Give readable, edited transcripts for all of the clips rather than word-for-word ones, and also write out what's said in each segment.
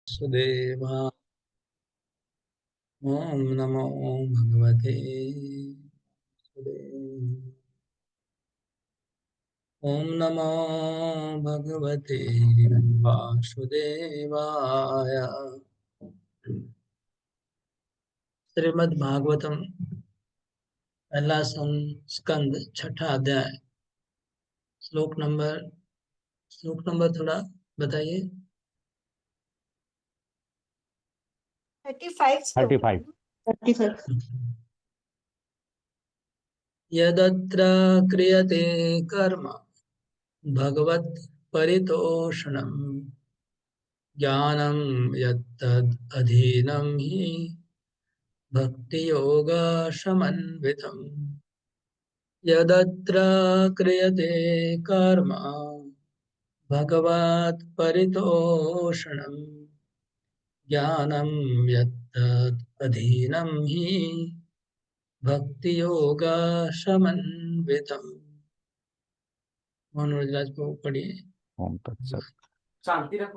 सुदेवा। ओम नमो भगवते वासुदेवाय। ओम नमो भगवते वासुदेवाय। श्रीमद् भागवतम पहला स्कंद छठा अध्याय। श्लोक नंबर थोड़ा बताइए। 35 श्लोक 35। 35। यदत्र क्रियते कर्म भगवत् परितोषणम् ज्ञानं यत्तद् अधीनं हि भक्ति योग समन्वितम्। यदत्र क्रियते कर्म भगवत् परितोषणम् ज्ञानं यत्तद् अधीनं हि भक्ति योग समन्वितम्। मनोज को पढ़िए। ओम तत्सत।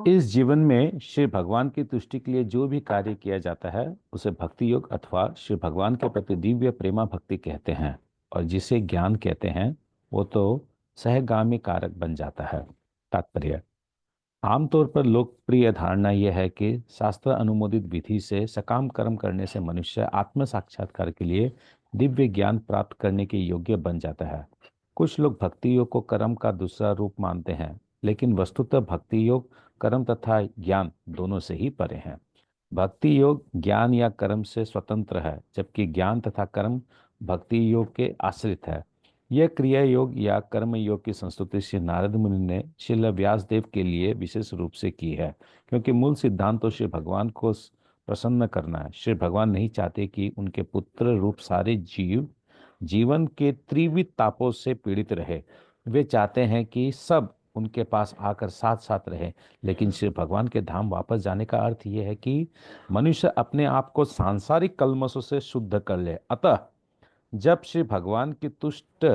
इस जीवन में श्री भगवान की तुष्टि के लिए जो भी कार्य किया जाता है उसे भक्ति योग अथवा श्री भगवान के प्रति दिव्य प्रेमा भक्ति कहते हैं, और जिसे ज्ञान कहते हैं वो तो सहगामी कारक बन जाता है। तात्पर्य: आमतौर पर लोकप्रिय धारणा यह है कि शास्त्र अनुमोदित विधि से सकाम कर्म करने से मनुष्य आत्म साक्षात्कार के लिए दिव्य ज्ञान प्राप्त करने के योग्य बन जाता है। कुछ लोग भक्ति योग को कर्म का दूसरा रूप मानते हैं, लेकिन वस्तुतः भक्ति योग कर्म तथा ज्ञान दोनों से ही परे हैं। भक्ति योग ज्ञान या कर्म से स्वतंत्र है, जबकि ज्ञान तथा कर्म भक्ति योग के आश्रित है। यह क्रिया योग या कर्म योग की संस्तुति श्री नारद मुनि ने श्रील व्यासदेव के लिए विशेष रूप से की है, क्योंकि मूल सिद्धांत तो श्री भगवान को प्रसन्न करना है। श्री भगवान नहीं चाहते कि उनके पुत्र रूप सारे जीव जीवन के त्रिविध तापों से पीड़ित रहे। वे चाहते हैं कि सब उनके पास आकर साथ साथ रहे। लेकिन श्री भगवान के धाम वापस जाने का अर्थ यह है कि मनुष्य अपने आप को सांसारिक कल्मशों से शुद्ध कर ले। अतः जब श्री भगवान की तुष्ट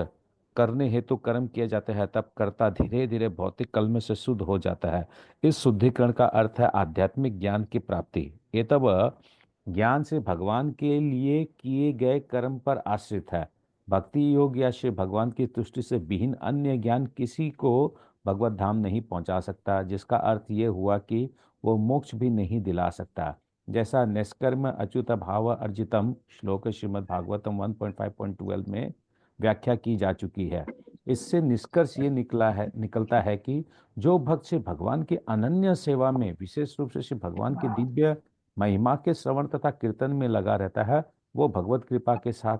करने हेतु कर्म किए जाते हैं, तब कर्ता धीरे धीरे भौतिक कल्म से शुद्ध हो जाता है। इस शुद्धिकरण का अर्थ है आध्यात्मिक ज्ञान की प्राप्ति। ये तब ज्ञान से भगवान के लिए किए गए कर्म पर आश्रित है। भक्ति योग या श्री भगवान की तुष्टि से विहीन अन्य ज्ञान किसी को भगवत धाम नहीं पहुंचा सकता, जिसका अर्थ ये हुआ कि वो मोक्ष भी नहीं दिला सकता। जैसा निष्कर्म अच्युत भाव अर्जितम श्लोक श्रीमद् भागवतम 1.5.12 में व्याख्या की जा चुकी है। इससे निष्कर्ष ये निकलता है कि जो भक्त श्री भगवान की अनन्य सेवा में, विशेष रूप से श्री भगवान की दिव्य महिमा के श्रवण तथा कीर्तन में लगा रहता है, वो भगवत कृपा के साथ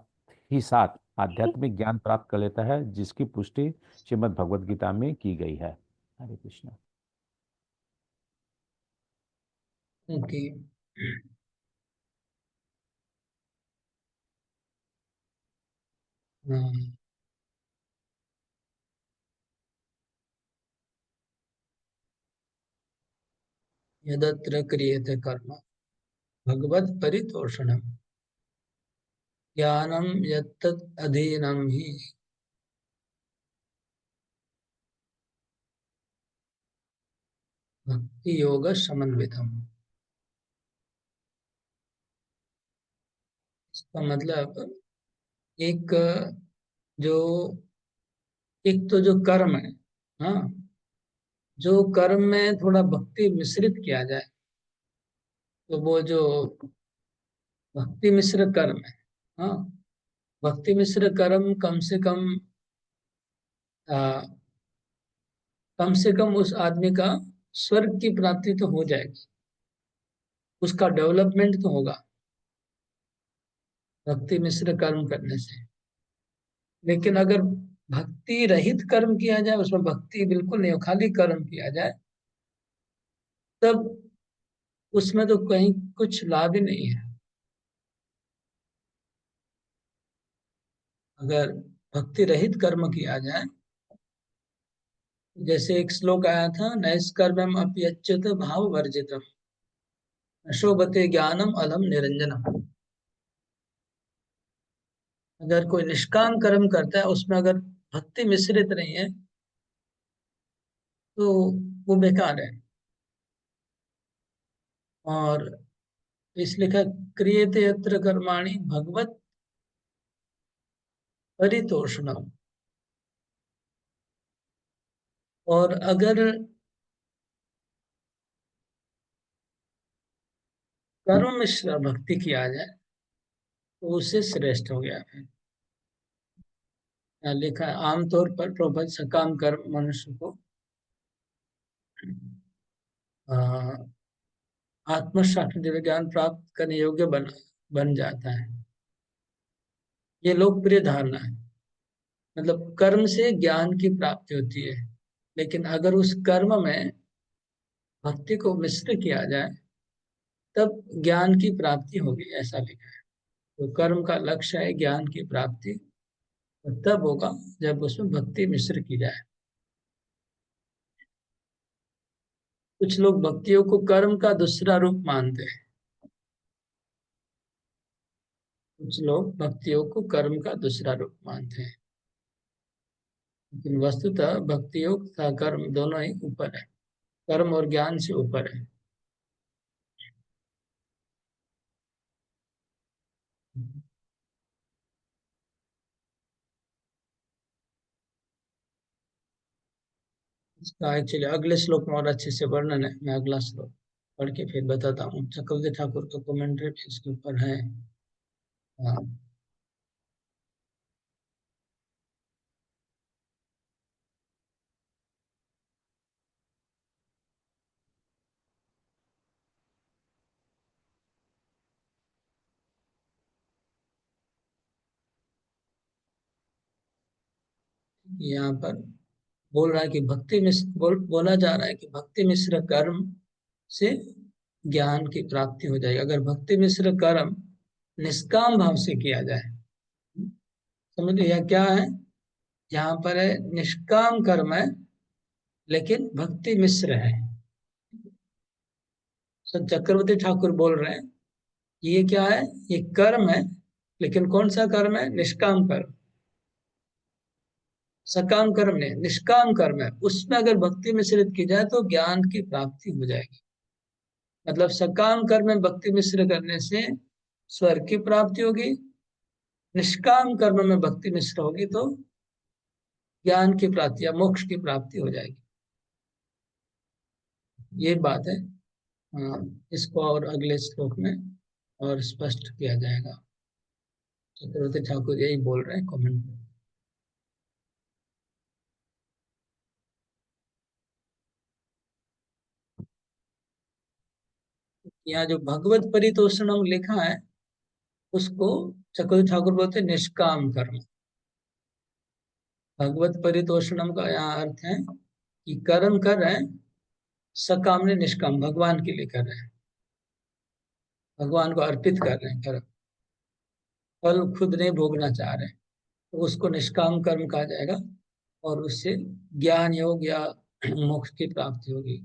आध्यात्मिक ज्ञान प्राप्त कर लेता है, जिसकी पुष्टि श्रीमद् भगवद गीता में की गई है। हरे कृष्ण। ओके। यदत्र क्रियते कर्म भगवत् परितोषणम् ज्ञानं यत्तद् अधीनं हि भक्ति योग समन्वितम्। इसका मतलब एक जो एक तो जो कर्म है, हाँ, जो कर्म में थोड़ा भक्ति मिश्रित किया जाए तो वो जो भक्ति मिश्र कर्म है, हाँ, भक्ति मिश्र कर्म कम से कम उस आदमी का स्वर्ग की प्राप्ति तो हो जाएगी, उसका डेवलपमेंट तो होगा भक्ति मिश्र कर्म करने से। लेकिन अगर भक्ति रहित कर्म किया जाए, उसमें भक्ति बिल्कुल नहीं हो, खाली कर्म किया जाए, तब उसमें तो कहीं कुछ लाभ ही नहीं है। अगर भक्ति रहित कर्म किया जाए, जैसे एक श्लोक आया था, नैष्कर्म्यम अप्यच्युत भाव वर्जितम शोभते ज्ञानम अलम निरंजनम। अगर कोई निष्काम कर्म करता है, उसमें अगर भक्ति मिश्रित नहीं है तो वो बेकार है। और इस लिखा क्रियते यत्र कर्माणि भगवत परितोषणम। और अगर कर्म मिश्र भक्ति किया जाए तो उससे श्रेष्ठ हो गया है। यहाँ लिखा है आमतौर पर प्रबल सकाम कर्म मनुष्य को आ, आत्मशास्त्र दिव्य ज्ञान प्राप्त करने योग्य बन जाता है। ये लोकप्रिय धारणा है। मतलब कर्म से ज्ञान की प्राप्ति होती है, लेकिन अगर उस कर्म में भक्ति को मिश्र किया जाए तब ज्ञान की प्राप्ति होगी, ऐसा लिखा है। तो कर्म का लक्ष्य है ज्ञान की प्राप्ति, और तब होगा जब उसमें भक्ति मिश्र की जाए। कुछ लोग भक्तियों को कर्म का दूसरा रूप मानते हैं। कुछ लोग भक्तियों को कर्म का दूसरा रूप मानते हैं, लेकिन वस्तुतः भक्ति योग तथा कर्म दोनों ही ऊपर है, कर्म और ज्ञान से ऊपर है। इसका एक्चुअली अगले श्लोक में और अच्छे से वर्णन है। मैं अगला श्लोक पढ़ के फिर बताता हूँ। चक्रवर्ती ठाकुर का कमेंट्री भी इसके ऊपर है। हाँ, यहाँ पर बोल रहा है कि भक्ति मिश्र बोला जा रहा है कि भक्ति मिश्र कर्म से ज्ञान की प्राप्ति हो जाएगी, अगर भक्ति मिश्र कर्म निष्काम भाव से किया जाए। समझ लो यह क्या है। यहाँ पर है निष्काम कर्म है, लेकिन भक्ति मिश्र है। सर चक्रवर्ती ठाकुर बोल रहे हैं ये क्या है, ये कर्म है, लेकिन कौन सा कर्म है, निष्काम कर्म। सकाम कर्म नहीं, निष्काम कर्म है, उसमें अगर भक्ति मिश्रित की जाए तो ज्ञान की प्राप्ति हो जाएगी। मतलब सकाम कर्म में भक्ति मिश्र करने से स्वर्ग की प्राप्ति होगी, निष्काम कर्म में भक्ति मिश्र होगी तो ज्ञान की प्राप्ति या मोक्ष की प्राप्ति हो जाएगी। ये बात है। हाँ, इसको और अगले श्लोक में और स्पष्ट किया जाएगा। चक्रवर्ती ठाकुर यही बोल रहे हैं कमेंट में। यहाँ जो भगवत परितोषणम लिखा है उसको चक्रवर्ती ठाकुर बोलते हैं निष्काम कर्म। भगवत परितोषणम का यहाँ अर्थ है कि कर्म कर रहे हैं, सकाम ने निष्काम भगवान के लिए कर रहे हैं, भगवान को अर्पित कर रहे हैं कर्म, फल खुद नहीं भोगना चाह रहे हैं, तो उसको निष्काम कर्म कहा जाएगा। और उससे ज्ञान योग या मोक्ष की प्राप्ति होगी।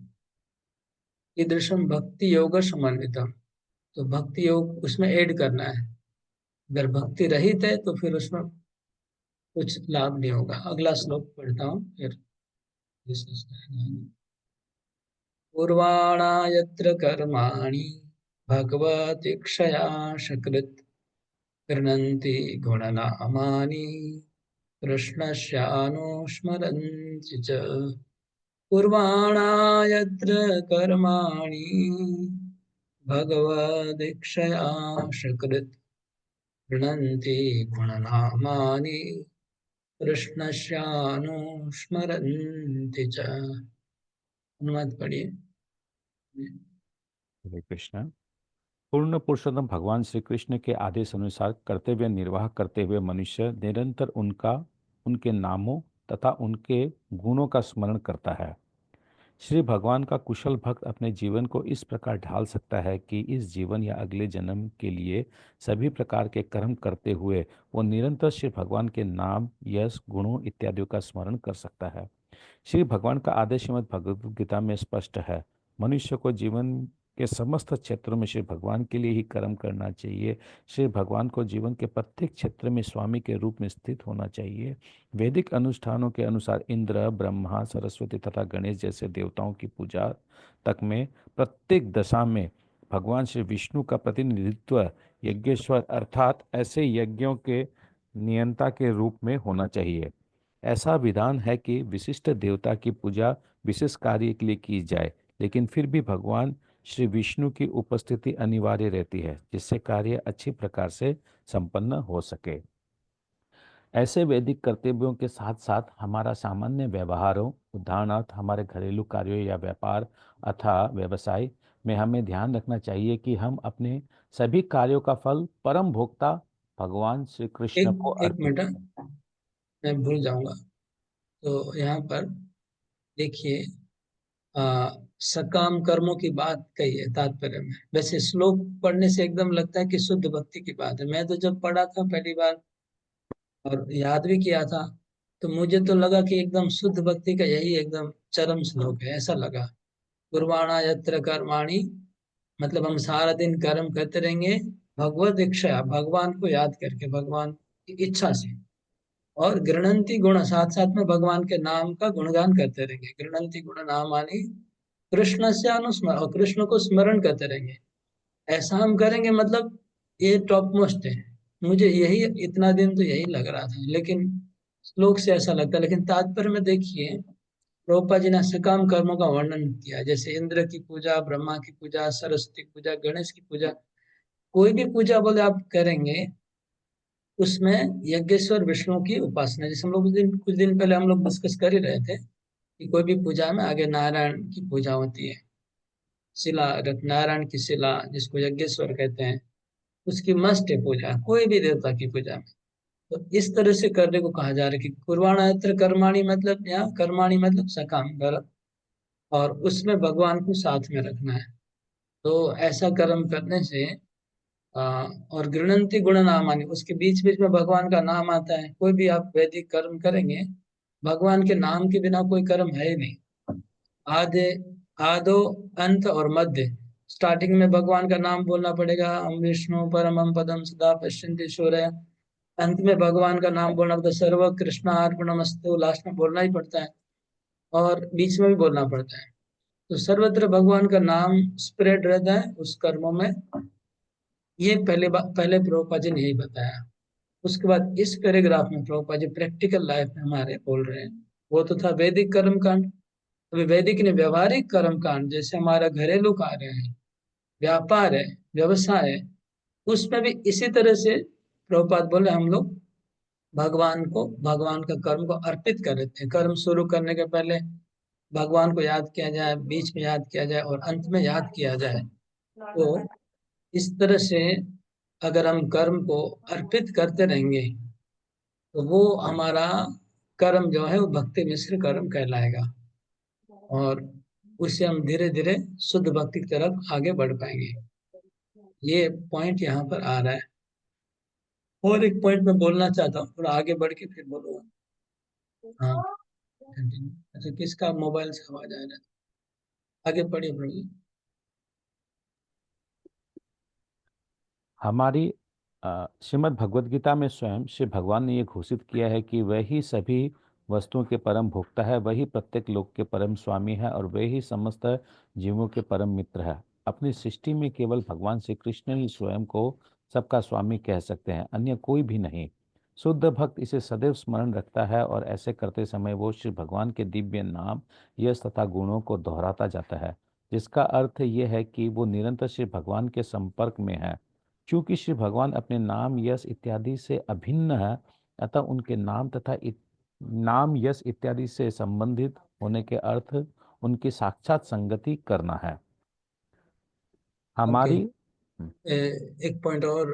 ईदृशम भक्ति योग समन्वितम। तो भक्ति योग उसमें ऐड करना है। अगर भक्ति रहित है तो फिर उसमें कुछ लाभ नहीं होगा। अगला श्लोक पढ़ता हूँ फिर डिस्कस करेंगे। पूर्वाणा यत्र कर्माणि भगवतीक्षया सकृत् गृह्णन्ति गुणनामानि कृष्णस्यानुस्मरन्ति च। कुर्वाणा यत्र कर्माणि भगवदीक्षया सकृत् गृह्णन्ति गुणनामानि कृष्णस्यानुस्मरन्ति च। अनुवाद पढ़िए। हरे कृष्ण। पूर्ण पुरुषोत्तम भगवान श्री कृष्ण के आदेश अनुसार कर्तव्य निर्वाह करते हुए मनुष्य निरंतर उनके नामों तथा उनके गुणों का स्मरण करता है। श्री भगवान का कुशल भक्त अपने जीवन को इस प्रकार ढाल सकता है कि इस जीवन या अगले जन्म के लिए सभी प्रकार के कर्म करते हुए वो निरंतर श्री भगवान के नाम, यश, गुणों इत्यादियों का स्मरण कर सकता है। श्री भगवान का आदेश श्रीमद् भगवद गीता में स्पष्ट है। मनुष्य को जीवन के समस्त क्षेत्रों में श्री भगवान के लिए ही कर्म करना चाहिए। श्री भगवान को जीवन के प्रत्येक क्षेत्र में स्वामी के रूप में स्थित होना चाहिए। वैदिक अनुष्ठानों के अनुसार इंद्र, ब्रह्मा, सरस्वती तथा गणेश जैसे देवताओं की पूजा तक में प्रत्येक दशा में भगवान श्री विष्णु का प्रतिनिधित्व यज्ञेश्वर अर्थात ऐसे यज्ञों के नियंता के रूप में होना चाहिए। ऐसा विधान है कि विशिष्ट देवता की पूजा विशेष कार्य के लिए की जाए, लेकिन फिर भी भगवान श्री विष्णु की उपस्थिति अनिवार्य रहती है, जिससे कार्य अच्छी प्रकार से संपन्न हो सके। ऐसे वैदिक कर्तव्यों के साथ साथ हमारा सामान्य व्यवहारों, उदाहरणार्थ हमारे घरेलू कार्यों या व्यापार अथवा व्यवसाय में हमें ध्यान रखना चाहिए कि हम अपने सभी कार्यों का फल परम भोक्ता भगवान श्री कृष्ण को एक एक अर्पित मिनट, करें। मैं भूल जाऊंगा। तो यहाँ पर देखिए, आ, सकाम कर्मों की बात कही है तात्पर्य में। वैसे श्लोक पढ़ने से एकदम लगता है कि शुद्ध भक्ति की बात है। मैं तो जब पढ़ा था पहली बार और याद भी किया था, तो मुझे तो लगा कि एकदम शुद्ध भक्ति का यही एकदम चरम श्लोक है, ऐसा लगा। कुर्बाणा यत्र कर्माणि, मतलब हम सारा दिन कर्म करते रहेंगे भगवत इच्छा, भगवान को याद करके, भगवान की इच्छा से। और गृणंती गुण, साथ साथ में भगवान के नाम का गुणगान करते रहेंगे। गृणंती गुण नामानि कृष्ण से अनुस्मर, और कृष्ण को स्मरण करते रहेंगे। ऐसा हम करेंगे, मतलब ये टॉप मोस्ट है। मुझे यही इतना दिन तो यही लग रहा था, लेकिन श्लोक से ऐसा लगता है। लेकिन तात्पर्य में देखिए, प्रभुपाद जी ने सकाम कर्मों का वर्णन किया है, जैसे इंद्र की पूजा, ब्रह्मा की पूजा, सरस्वती की पूजा, गणेश की पूजा। कोई भी पूजा बोले आप करेंगे, उसमें यज्ञेश्वर विष्णु की उपासना, जैसे हम लोग कुछ दिन पहले हम लोग डिस्कस कर ही रहे थे कि कोई भी पूजा में आगे नारायण की पूजा होती है। शिला, नारायण की शिला जिसको यज्ञेश्वर कहते हैं, उसकी मस्ट है पूजा, कोई भी देवता की पूजा में। तो इस तरह से करने को कहा जा रहा है कि कुर्बाणात्र कर्माणी, मतलब यहाँ कर्माणी मतलब सकाम कर्म, और उसमें भगवान को साथ में रखना है। तो ऐसा कर्म करने से और गृणंती गुण नामानि, उसके बीच बीच में भगवान का नाम आता है। कोई भी आप वैदिक कर्म करेंगे, भगवान के नाम के बिना कोई कर्म है ही नहीं। आदि, आदो, अंत और मध्य। स्टार्टिंग में भगवान का नाम बोलना पड़ेगा, हम विष्णु परमम पदम सदा पश्यन्ति सूरय। अंत में भगवान का नाम बोलना पड़ता है, सर्व कृष्णार्पणमस्तु, लास्ट में बोलना ही पड़ता है। और बीच में भी बोलना पड़ता है। तो सर्वत्र भगवान का नाम स्प्रेड रहता है उस कर्मों में। ये पहले प्रभुपाद जी ने यही बताया। उसके बाद इस पैराग्राफ में प्रभुपाद जी प्रैक्टिकल लाइफ में हमारे बोल रहे हैं। वो तो था वैदिक कर्म कांड। अभी वैदिक ने व्यवहारिक कर्म कांड, जैसे हमारा घरेलू कार्य है, व्यापार है, व्यवसाय है, उसमें भी इसी तरह से प्रभुपाद बोले हम लोग भगवान को, भगवान का कर्म को अर्पित कर देते हैं। कर्म शुरू करने के पहले भगवान को याद किया जाए, बीच में याद किया जाए और अंत में याद किया जाए। तो इस तरह से अगर हम कर्म को अर्पित करते रहेंगे, तो वो हमारा कर्म जो है वो भक्ति मिश्र कर्म कहलाएगा। और उससे हम धीरे धीरे शुद्ध भक्ति की तरफ आगे बढ़ पाएंगे। ये पॉइंट यहाँ पर आ रहा है। और एक पॉइंट मैं बोलना चाहता हूँ, थोड़ा आगे बढ़ के फिर बोलूंगा। हाँ, continue। अच्छा, किसका मोबाइल से आवाज आ रहा है? आगे पढ़िए प्रभु। हमारी श्रीमद् भगवद गीता में स्वयं श्री भगवान ने ये घोषित किया है कि वही सभी वस्तुओं के परम भोक्ता है, वही प्रत्येक लोक के परम स्वामी है और वही समस्त जीवों के परम मित्र है। अपनी सृष्टि में केवल भगवान श्री कृष्ण ही स्वयं को सबका स्वामी कह सकते हैं, अन्य कोई भी नहीं। शुद्ध भक्त इसे सदैव स्मरण रखता है और ऐसे करते समय वो श्री भगवान के दिव्य नाम, यश तथा गुणों को दोहराता जाता है, जिसका अर्थ यह है कि वो निरंतर श्री भगवान के संपर्क में है। चूंकि श्री भगवान अपने नाम, यश इत्यादि से अभिन्न है, अतः उनके नाम तथा नाम, यश इत्यादि से संबंधित होने के अर्थ उनकी साक्षात संगति करना है। ओके, हमारी एक पॉइंट और।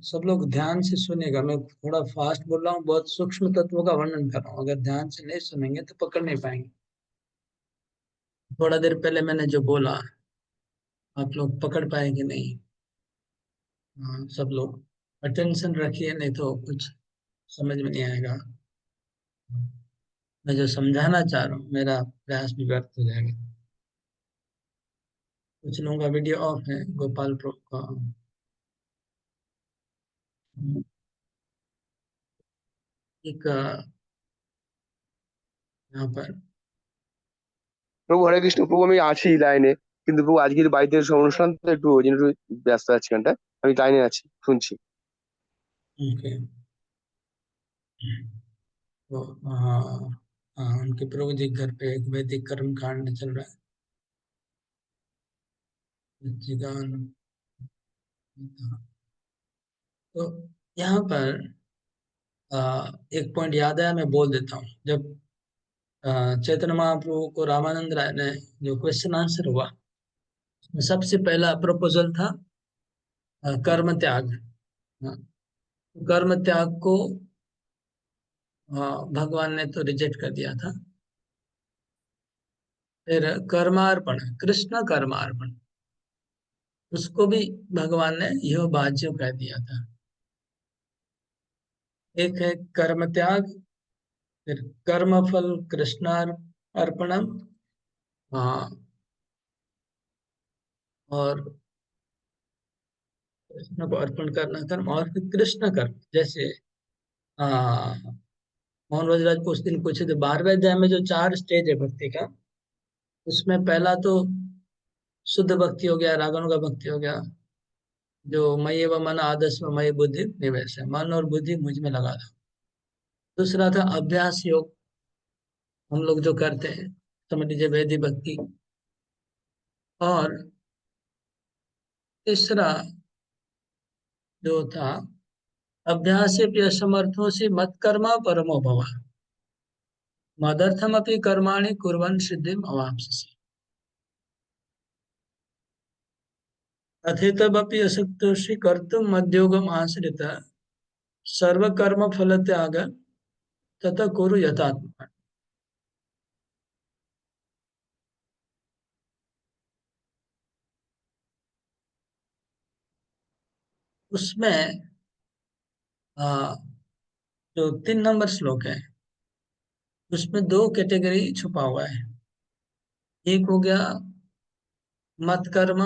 सब लोग ध्यान से सुनेगा, मैं थोड़ा फास्ट बोल रहा हूँ, बहुत सूक्ष्म तत्वों का वर्णन कर रहा हूँ। अगर ध्यान से नहीं सुनेंगे तो पकड़ नहीं पाएंगे। थोड़ा देर पहले मैंने जो बोला, आप लोग पकड़ पाएंगे नहीं। सब लोग अटेंशन रखिए, नहीं तो कुछ समझ में नहीं आएगा। मैं जो समझाना चाह रहा हूँ, मेरा प्रयास भी व्यर्थ हो जाएगा। कुछ लोगों का वीडियो ऑफ है, गोपाल प्रो का। एक यहाँ पर প্রভু হরে কৃষ্ণ প্রভু আমি আছি লাইনে কিন্তু প্রভু আজকে একটু বাড়িতে এসে অনুষ্ঠান, তো একটু ওই জন্য একটু ব্যস্ত আছি এখানটায়। আমি লাইনে আছি, শুনছি। ओके। तो हाँ, हाँ, उनके प्रभु जी घर पे एक वैदिक कर्म कांड चल रहा है, जीवन। तो यहाँ पर एक पॉइंट याद है, मैं बोल देता हूँ। जब चैतन्य महाप्रभु को रामानंद राय ने जो क्वेश्चन आंसर हुआ, उसमें सबसे पहला प्रपोजल था कर्म त्याग। हाँ, तो कर्म त्याग को भगवान ने तो रिजेक्ट कर दिया था। फिर कर्मार्पण, कृष्ण कर्मार्पण, उसको भी भगवान ने यह बाज्य कह दिया था। एक है कर्म त्याग, फिर कर्म फल कृष्णार अर्पणम। हाँ, और कृष्ण को अर्पण करना कर्म, और फिर कृष्ण कर्म। जैसे हाँ, मोहन रोजराज को उस दिन पूछे थे 12वें अध्याय में जो 4 स्टेज है भक्ति का, उसमें पहला तो शुद्ध भक्ति हो गया, रागन का भक्ति हो गया, जो मयि व मन आदस्व मयि बुद्धि निवेश है, मन और बुद्धि मुझ में लगा दो। दूसरा था अभ्यास योग, हम लोग जो करते हैं, समझ लीजिए वैदिक भक्ति। और तीसरा जो था अभ्यास असमर्थों से मत कर्मा परमो भव, मदर्थम अपनी कर्माणि कुर्वन् सिद्धिम अवाप्स्यसि, अथेतबपि असक्तोषि कर्तुम मद्योगम आश्रित सर्व कर्म फल त्याग तथा कुरु यथात्मा। उसमें आ, जो 3 नंबर श्लोक है, उसमें 2 कैटेगरी छुपा हुआ है। एक हो गया मत कर्म,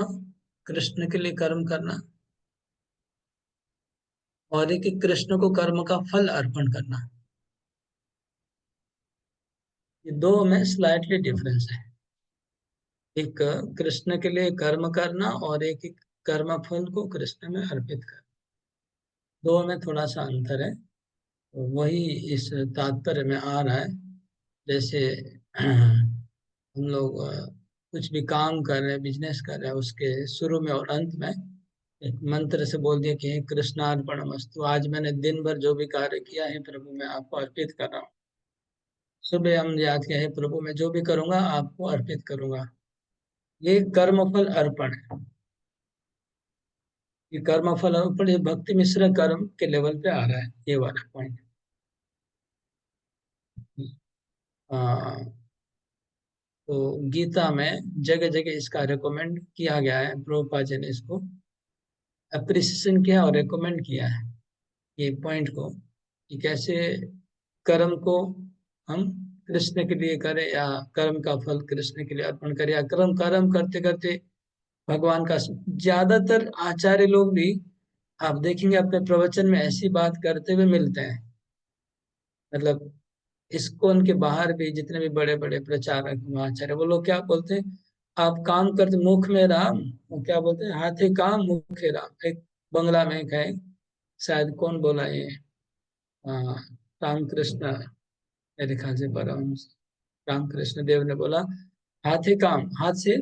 कृष्ण के लिए कर्म करना, और एक कृष्ण को कर्म का फल अर्पण करना। ये दो में स्लाइटली डिफरेंस है। एक कृष्ण के लिए कर्म करना, और एक कर्म फल को कृष्ण में अर्पित करना, दो में थोड़ा सा अंतर है। तो वही इस तात्पर्य में आ रहा है। जैसे हम लोग कुछ भी काम कर रहे हैं, बिजनेस कर रहे हैं, उसके शुरू में और अंत में एक मंत्र से बोल दिया कि हे कृष्णार्पणमस्तु, आज मैंने दिन भर जो भी कार्य किया है प्रभु मैं आपको अर्पित कर रहा हूँ। सुबह हम याद किया है प्रभु मैं जो भी करूंगा आपको अर्पित करूंगा। ये कर्मफल अर्पण है। ये कर्मफल अर्पण, ये भक्ति मिश्र कर्म के लेवल पे आ रहा है, ये वाला पॉइंट। तो गीता में जगह जगह इसका रिकमेंड किया गया है, प्रभुपाद जी ने इसको अप्रिसिएशन किया और रिकमेंड किया है ये पॉइंट को, कि कैसे कर्म को हम कृष्ण के लिए करें, या कर्म का फल कृष्ण के लिए अर्पण करें, या कर्म कर्म करते करते भगवान का। ज्यादातर आचार्य लोग भी आप देखेंगे अपने प्रवचन में ऐसी बात करते हुए मिलते हैं। मतलब इस्कॉन के बाहर भी जितने भी बड़े बड़े प्रचारक आचार्य, वो लोग क्या बोलते हैं, आप काम करते मुख में राम, वो क्या बोलते हैं, हाथे काम मुखे राम। एक बंगला में एक है, शायद कौन बोला ये, हाँ, रामकृष्ण, मेरे ख्याल से परमहंस रामकृष्ण देव ने बोला, हाथे काम, हाथ से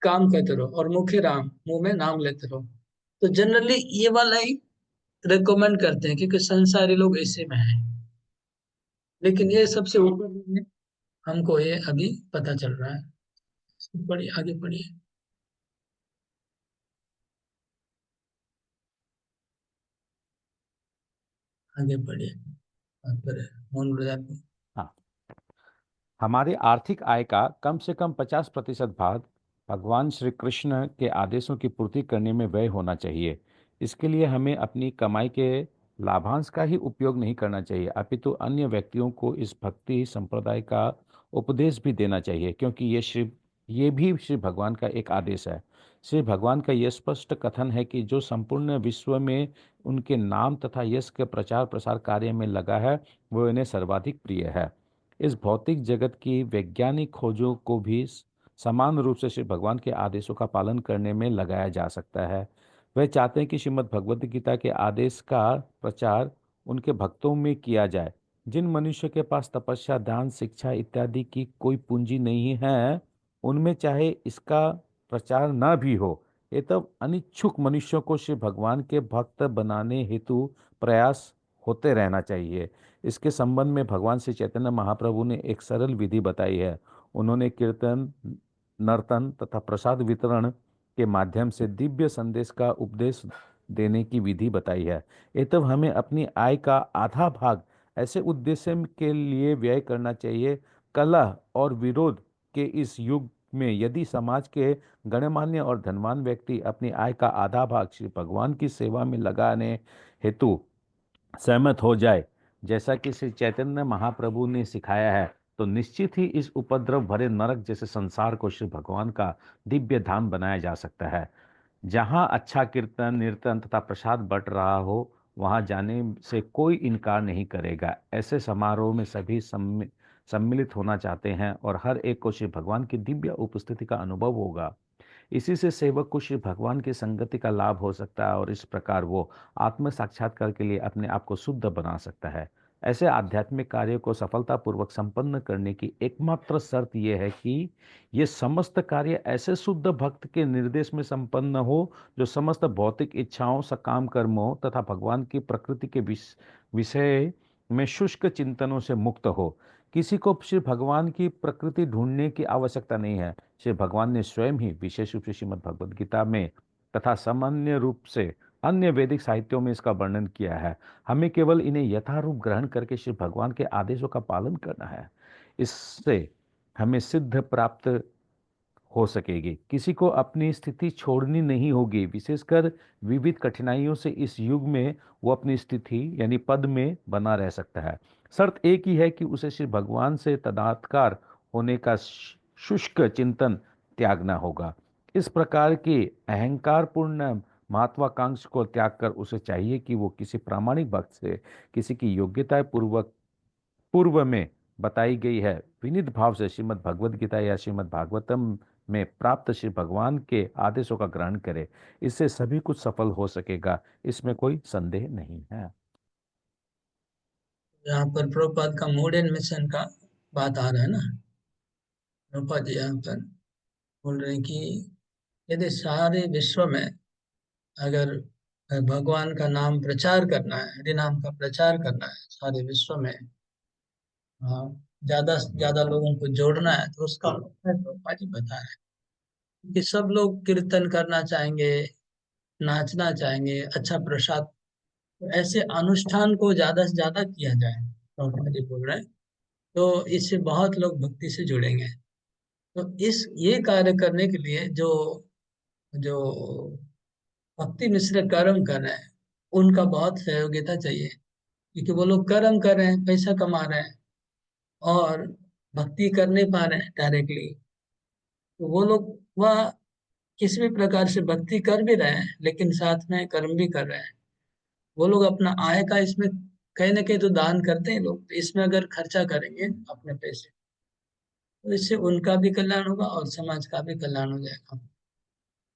काम करते रहो, और मुखे राम, मुंह में नाम लेते रहो। तो जनरली ये वाला ही रिकमेंड करते हैं, क्योंकि संसारी लोग ऐसे में हैं। लेकिन ये सबसे ऊपर में है, हमको ये अभी पता चल रहा है। पढ़िए, आगे पढ़िए, आगे पढ़िए। तात्पर्य मौन व्रत। हाँ, हमारी आर्थिक आय का कम से कम 50% भाग भगवान श्री कृष्ण के आदेशों की पूर्ति करने में व्यय होना चाहिए। इसके लिए हमें अपनी कमाई के लाभांश का ही उपयोग नहीं करना चाहिए, अपितु अन्य व्यक्तियों को इस भक्ति संप्रदाय का उपदेश भी देना चाहिए, क्योंकि ये भी श्री भगवान का एक आदेश है। श्री भगवान का यह स्पष्ट कथन है कि जो संपूर्ण विश्व में उनके नाम तथा यश के प्रचार प्रसार कार्य में लगा है, वो इन्हें सर्वाधिक प्रिय है। इस भौतिक जगत की वैज्ञानिक खोजों को भी समान रूप से श्री भगवान के आदेशों का पालन करने में लगाया जा सकता है। वह चाहते हैं कि श्रीमद् भगवद गीता के आदेश का प्रचार उनके भक्तों में किया जाए। जिन मनुष्य के पास तपस्या, दान, शिक्षा इत्यादि की कोई पूंजी नहीं है, उनमें चाहे इसका प्रचार न भी हो, ये तब अनिच्छुक मनुष्यों को श्री भगवान के भक्त बनाने हेतु प्रयास होते रहना चाहिए। इसके संबंध में भगवान श्री चैतन्य महाप्रभु ने एक सरल विधि बताई है। उन्होंने कीर्तन, नर्तन तथा प्रसाद वितरण के माध्यम से दिव्य संदेश का उपदेश देने की विधि बताई है। ये तब हमें अपनी आय का आधा भाग ऐसे उद्देश्य के लिए व्यय करना चाहिए। कलह और विरोध के इस युग में यदि समाज के गणमान्य और धनवान व्यक्ति अपनी आय का आधा भाग श्री भगवान की सेवा में लगाने हेतु सहमत हो जाए, जैसा कि श्री चैतन्य महाप्रभु ने सिखाया है, तो निश्चित ही इस उपद्रव भरे नरक जैसे संसार को श्री भगवान का दिव्य धाम बनाया जा सकता है। जहाँ अच्छा कीर्तन, कीर्तन तथा प्रसाद बट रहा हो, वहां जाने से कोई इनकार नहीं करेगा। ऐसे समारोह में सभी सम्मिलित होना चाहते हैं और हर एक को श्री भगवान की दिव्य उपस्थिति का अनुभव होगा। इसी से सेवक को श्री भगवान की संगति का लाभ हो सकता है और इस प्रकार वो आत्म साक्षात्कार के लिए अपने आप को शुद्ध बना सकता है। ऐसे आध्यात्मिक कार्य को सफलतापूर्वक संपन्न करने की एकमात्र शर्त यह है कि ये समस्त कार्य ऐसे शुद्ध भक्त के निर्देश में संपन्न हो जो समस्त भौतिक इच्छाओं, सकाम कर्मों तथा भगवान की प्रकृति के विषय में शुष्क चिंतनों से मुक्त हो। किसी को श्री भगवान की प्रकृति ढूंढने की आवश्यकता नहीं है। श्री भगवान ने स्वयं ही विशेष रूप से श्रीमद् भगवद गीता में तथा सामान्य रूप से अन्य वैदिक साहित्यों में इसका वर्णन किया है। हमें केवल इन्हें यथारूप ग्रहण करके श्री भगवान के आदेशों का पालन करना है। इससे हमें सिद्ध प्राप्त हो सकेगी। किसी को अपनी स्थिति छोड़नी नहीं होगी, विशेषकर विविध कठिनाइयों से इस युग में वो अपनी स्थिति यानी पद में बना रह सकता है। शर्त एक ही है कि उसे श्री भगवान से तदात्कार होने का शुष्क चिंतन त्यागना होगा। इस प्रकार की अहंकारपूर्ण महत्वाकांक्षा को त्याग कर उसे चाहिए कि वो किसी प्रामाणिक भक्त से किसी की योग्यता पूर्वक पूर्व में बताई गई है विनीत भाव से श्रीमद् भगवद गीता या श्रीमद् भागवतम में प्राप्त श्री भगवान के आदेशों का ग्रहण करे। इससे सभी कुछ सफल हो सकेगा, इसमें कोई संदेह नहीं है। यहाँ पर प्रभुपाद का मोड एंड मिशन का बात आ रहा है ना। प्रभुपाद जी यहाँ पर बोल रहे हैं कि यदि सारे विश्व में अगर भगवान का नाम प्रचार करना है, हरि नाम का प्रचार करना है सारे विश्व में, हाँ, ज्यादा से ज्यादा लोगों को जोड़ना है, तो उसका उपाय प्रभुपाद जी बता रहे हैं कि सब लोग कीर्तन करना चाहेंगे, नाचना चाहेंगे, अच्छा प्रसाद, तो ऐसे अनुष्ठान को ज्यादा से ज्यादा किया जाए, प्रभुपाद जी बोल रहे हैं। तो इससे बहुत लोग भक्ति से जुड़ेंगे। तो इस ये कार्य करने के लिए जो जो भक्ति मिश्र कर्म कर रहे हैं, उनका बहुत सहयोगिता चाहिए, क्योंकि वो लोग कर्म कर रहे हैं, पैसा कमा रहे हैं और भक्ति कर नहीं पा रहे हैं डायरेक्टली। तो वो लोग वह किसी भी प्रकार से भक्ति कर भी रहे हैं लेकिन साथ में कर्म भी कर रहे हैं। वो लोग अपना आय का इसमें कहीं ना कहीं तो दान करते हैं लोग, तो इसमें अगर खर्चा करेंगे अपने पैसे, तो इससे उनका भी कल्याण होगा और समाज का भी कल्याण हो जाएगा।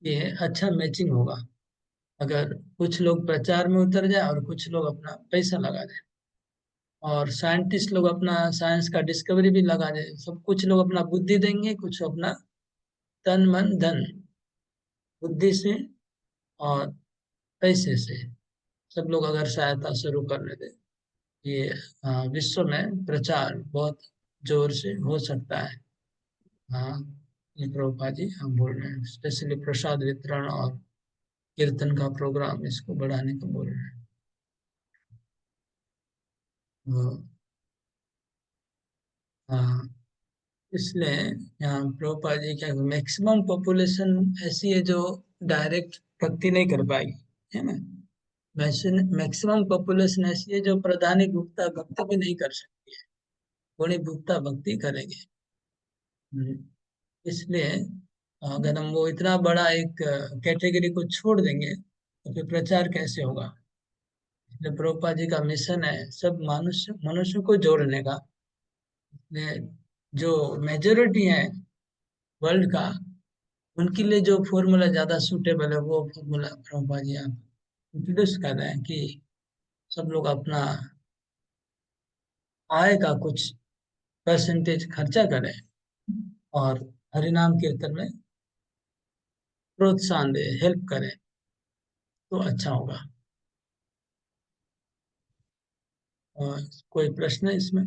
ये अच्छा मैचिंग होगा। अगर कुछ लोग प्रचार में उतर जाए और कुछ लोग अपना पैसा लगा दें, और साइंटिस्ट लोग अपना साइंस का डिस्कवरी भी लगा दें, सब कुछ लोग अपना बुद्धि देंगे, कुछ अपना तन मन धन, बुद्धि से और पैसे से सब लोग अगर सहायता शुरू करने दें, ये विश्व में प्रचार बहुत जोर से हो सकता है। हाँ, ये प्रभुपाद जी हम बोल रहे हैं, स्पेशली प्रसाद वितरण और कीर्तन का प्रोग्राम इसको बढ़ाने को बोल रहे हैं। हाँ, इसलिए यहाँ प्रभुपाद जी क्या, मैक्सिमम पॉपुलेशन ऐसी है जो डायरेक्ट भक्ति नहीं कर पाएगी, है ना। मैक्सिमम पॉपुलेशन ऐसी है जो प्रधानी गुप्ता भक्ति भी नहीं कर सकती है, थोड़ी गुप्ता भक्ति करेंगे। हम्म, इसलिए अगर हम वो इतना बड़ा एक कैटेगरी को छोड़ देंगे तो फिर प्रचार कैसे होगा। इसलिए प्रभुपाद जी का मिशन है सब मनुष्य मनुष्य को जोड़ने का। इसलिए जो मेजोरिटी है वर्ल्ड का, उनके लिए जो फॉर्मूला ज्यादा सूटेबल है वो फॉर्मूला प्रभुपाद जी आप इंट्रोड्यूस कर रहे हैं कि सब लोग अपना आय का कुछ परसेंटेज खर्चा करें और हरिनाम कीर्तन में प्रोत्साहन दे, हेल्प करें, तो अच्छा होगा। और कोई प्रश्न है इसमें?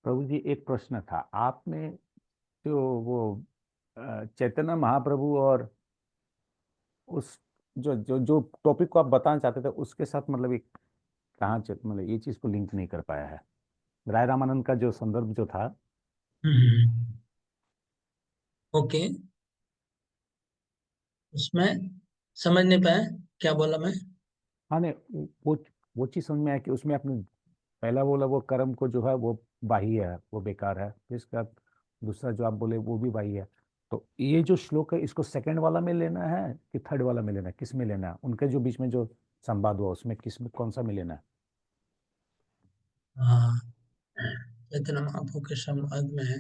प्रभु जी, एक प्रश्न था। आपने जो वो चैतन्य महाप्रभु और उस जो जो टॉपिक को आप बताना चाहते थे उसके साथ मतलब एक कहाँ मतलब ये चीज को लिंक नहीं कर पाया है। राय रामानंद का जो संदर्भ जो था। ओके, उसमें समझ नहीं पाया क्या बोला मैं। हाँ नहीं, वो चीज समझ में आया कि उसमें आपने पहला बोला वो कर्म को जो है वो बाह्य है, वो बेकार है। फिर इसका दूसरा जो आप बोले वो भी बाह्य है। तो ये जो श्लोक है इसको सेकंड वाला में लेना है कि थर्ड वाला में लेना है, किस में लेना है? उनके जो बीच में जो संवाद हुआ उसमें किस में कौन सा में लेना है? हाँ, चैतन्य महाप्रभु के संवाद में है।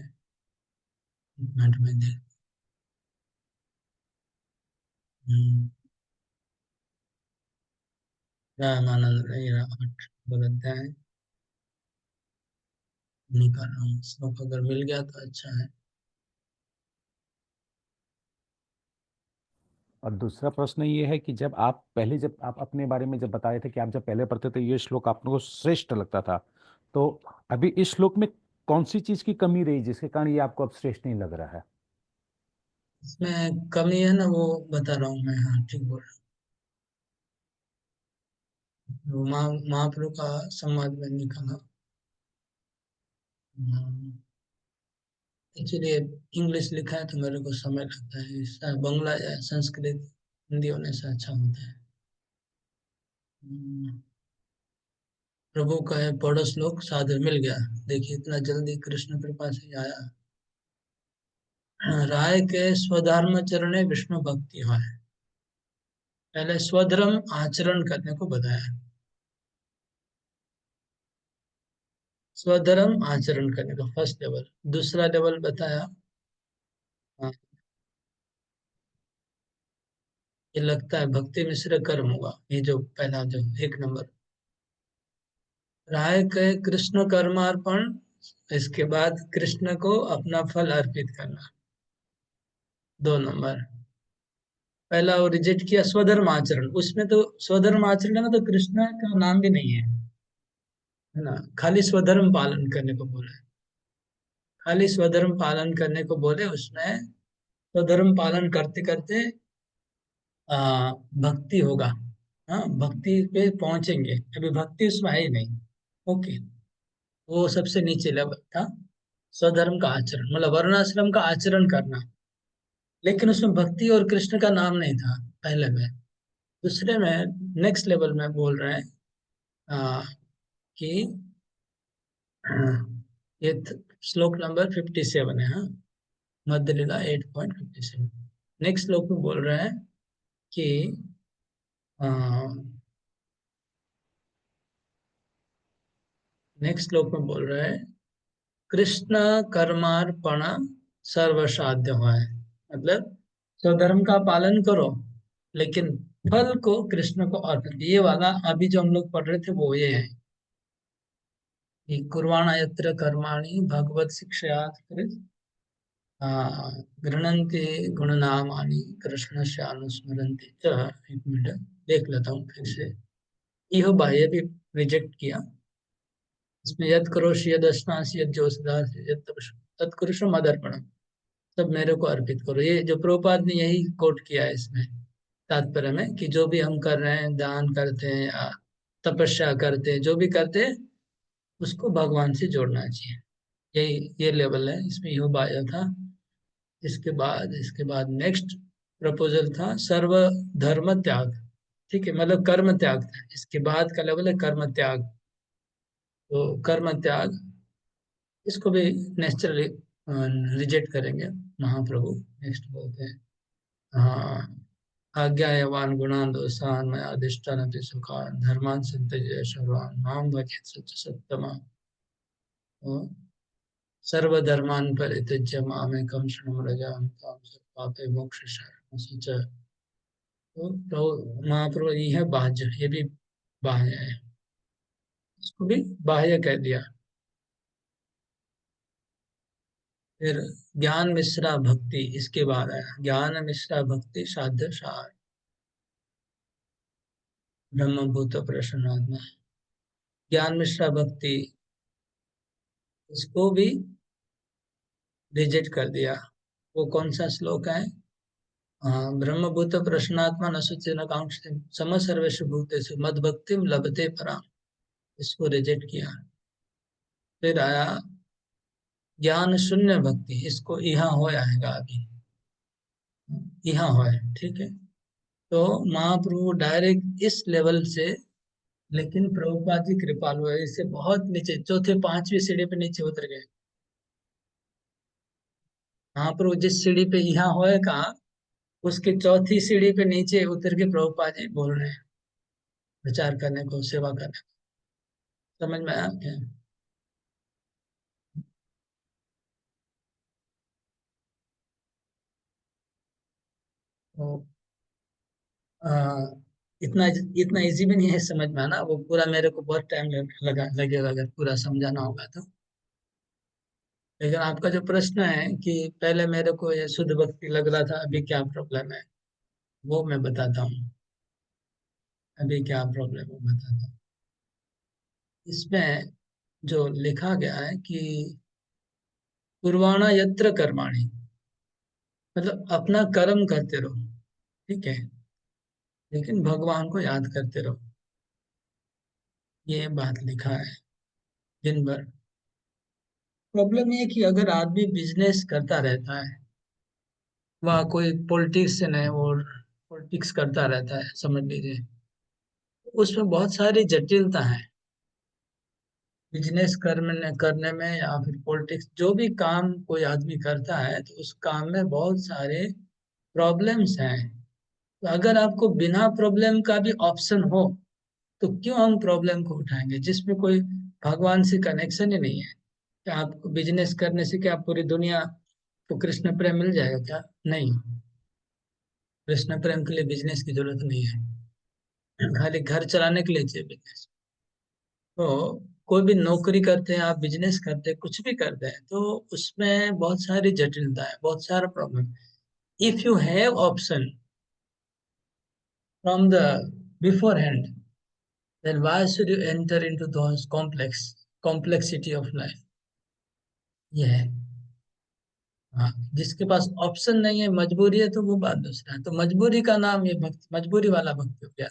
एक मिनट में देख। रामानंद बोलते हैं, निकाल रहा हूँ श्लोक, अगर मिल गया तो अच्छा है। और दूसरा प्रश्न ये है कि जब आप अपने बारे में जब बताए थे कि आप जब पहले पढ़ते थे ये श्लोक आपको श्रेष्ठ लगता था, तो अभी इस श्लोक में कौन सी चीज की कमी रही जिसके कारण ये आपको अब श्रेष्ठ नहीं लग रहा है? इसमें कमी है ना, वो बता रहा हूँ मैं। हाँ, ठीक बोल रहा हूँ। वो महाप्रभु का संवाद में निकाला। एक्चुअली इंग्लिश लिखा है तो मेरे को समय लगता है, बंगला या संस्कृत हिंदी होने से अच्छा होता है। हम्म, प्रभु का है पढ़ो श्लोक, साधु मिल गया। देखिए इतना जल्दी कृष्ण कृपा से आया। राय के स्वधर्म चरणे विष्णु भक्ति है। पहले स्वधर्म आचरण करने को बताया, स्वधर्म आचरण करने का फर्स्ट लेवल। दूसरा लेवल बताया, हाँ, ये लगता है भक्ति मिश्र कर्म होगा, ये जो पहला जो एक नंबर। राय के कृष्ण कर्मार्पण, इसके बाद कृष्ण को अपना फल अर्पित करना, 2 नंबर। पहला वो रिजेक्ट किया स्वधर्म आचरण, उसमें तो स्वधर्म आचरण में तो कृष्ण का नाम भी नहीं है ना, खाली स्वधर्म पालन करने को बोला है। खाली स्वधर्म पालन करने को बोले, उसमें स्वधर्म पालन करते करते भक्ति होगा। हाँ, भक्ति पे पहुंचेंगे, अभी भक्ति उसमें है ही नहीं। ओके, वो सबसे नीचे लेवल था। स्वधर्म का आचरण मतलब वर्णाश्रम का आचरण करना, लेकिन उसमें भक्ति और कृष्ण का नाम नहीं था पहले में। दूसरे में नेक्स्ट लेवल में बोल रहे हैं कि ये श्लोक नंबर 57 है। हाँ, मध्य लीला 8.57। नेक्स्ट श्लोक में बोल रहे हैं कि नेक्स्ट श्लोक में बोल रहे हैं कृष्ण कर्मार्पण सर्वसाध्य है। मतलब स्वधर्म का पालन करो, लेकिन फल को कृष्ण को अर्पित। ये वाला अभी जो हम लोग पढ़ रहे थे वो ये है कि कुर्वाण यत्र कर्माणि भगवत शिक्षया गृह्णन्ति गुणनामानि कृष्णस्य अनुस्मरन्ति च। एक मिनट देख लेता हूँ फिर से। इह बाह्य भी रिजेक्ट किया। इसमें यद करोषि यद अस्नासि यद जोषदासि यद तत्कुरुषम मदर्पणम, सब मेरे को अर्पित करो। ये जो प्रभुपाद ने यही कोट किया है इसमें तात्पर्य में, कि जो भी हम कर रहे हैं, दान करते हैं या तपस्या करते हैं, जो भी करते हैं उसको भगवान से जोड़ना चाहिए। यही ये लेवल है, इसमें यो बाया था। इसके बाद नेक्स्ट प्रपोजल था सर्व धर्म त्याग। ठीक है, मतलब कर्म त्याग था, इसके बाद का लेवल है कर्म त्याग। तो कर्म त्याग, इसको भी नेचुरली रिजेक्ट करेंगे महाप्रभु। नेक्स्ट बोलते हैं, हाँ, आज्ञायवान गुणान दोषान मया अधिष्ठानति सुखान धर्मान संत्यज्य सर्वान माम भजेत सच्च सत्तमा सर्वधर्मान परित्यज्य मामेकं शरणं व्रज तां सर्वपापे मोक्षयिष्यामि सच्च। तो महाप्रभु ये है बाह्य, ये भी बाह्य है, इसको भी बाह्य कह दिया। फिर ज्ञान मिश्रा भक्ति, इसके बाद आया ज्ञान मिश्रा भक्ति साध्य सार ब्रह्मभूत प्रसन्नात्मा। ज्ञान मिश्रा भक्ति, इसको भी रिजेक्ट कर दिया। वो कौन सा श्लोक है? ब्रह्मभूत प्रसन्नात्मा न शुचि न कांक्षति सम सर्वेषु भूतेषु मद भक्तिम लभते पराम, इसको रिजेक्ट किया। फिर आया ज्ञान शून्य भक्ति, इसको यहाँ हो आएगा अभी, यहाँ हो है, ठीक है। तो महाप्रभु डायरेक्ट इस लेवल से, लेकिन प्रभुपाद जी कृपालु है, इससे बहुत नीचे चौथे पांचवी सीढ़ी पे नीचे उतर गए। महाप्रभु जिस सीढ़ी पे यहाँ होए कहा, उसकी चौथी सीढ़ी पे नीचे उतर के प्रभुपाद जी बोल रहे हैं विचार करने को, सेवा करने को। समझ में आया क्या? तो आ, इतना इतना इजी भी नहीं है समझ में आना, वो पूरा मेरे को बहुत टाइम लगेगा अगर पूरा समझाना होगा तो। लेकिन आपका जो प्रश्न है कि पहले मेरे को ये शुद्ध भक्ति लग रहा था, अभी क्या प्रॉब्लम है, वो मैं बताता हूँ। अभी क्या प्रॉब्लम है बताता हूँ। इसमें जो लिखा गया है कि कुर्वाणा यत्र कर्माणि, मतलब अपना कर्म करते रहो, ठीक है, लेकिन भगवान को याद करते रहो, ये बात लिखा है दिन भर। प्रॉब्लम ये है कि अगर आदमी बिजनेस करता रहता है, वह कोई पॉलिटिशियन है और पॉलिटिक्स करता रहता है, समझ लीजिए, उसमें बहुत सारी जटिलता है। बिजनेस करने में या फिर पॉलिटिक्स, जो भी काम कोई आदमी करता है तो उस काम में बहुत सारे प्रॉब्लम्स हैं। तो अगर आपको बिना प्रॉब्लम का भी ऑप्शन हो, तो क्यों हम प्रॉब्लम को उठाएंगे जिसमें कोई भगवान से कनेक्शन ही नहीं है? क्या आपको बिजनेस करने से क्या पूरी दुनिया को कृष्ण प्रेम मिल जाएगा क्या? नहीं, कृष्ण प्रेम के लिए बिजनेस की जरूरत नहीं है, खाली घर चलाने के लिए चाहिए बिजनेस। तो कोई भी नौकरी करते हैं, आप बिजनेस करते हैं, कुछ भी करते हैं, तो उसमें बहुत सारी जटिलता है, बहुत सारा problem. If you have option from the before hand, then why should you enter into those complexity of life? ये है। हाँ, जिसके पास ऑप्शन नहीं है, मजबूरी है, तो वो बात दूसरा है। तो मजबूरी का नाम ये भक्ति, मजबूरी वाला भक्ति हो गया।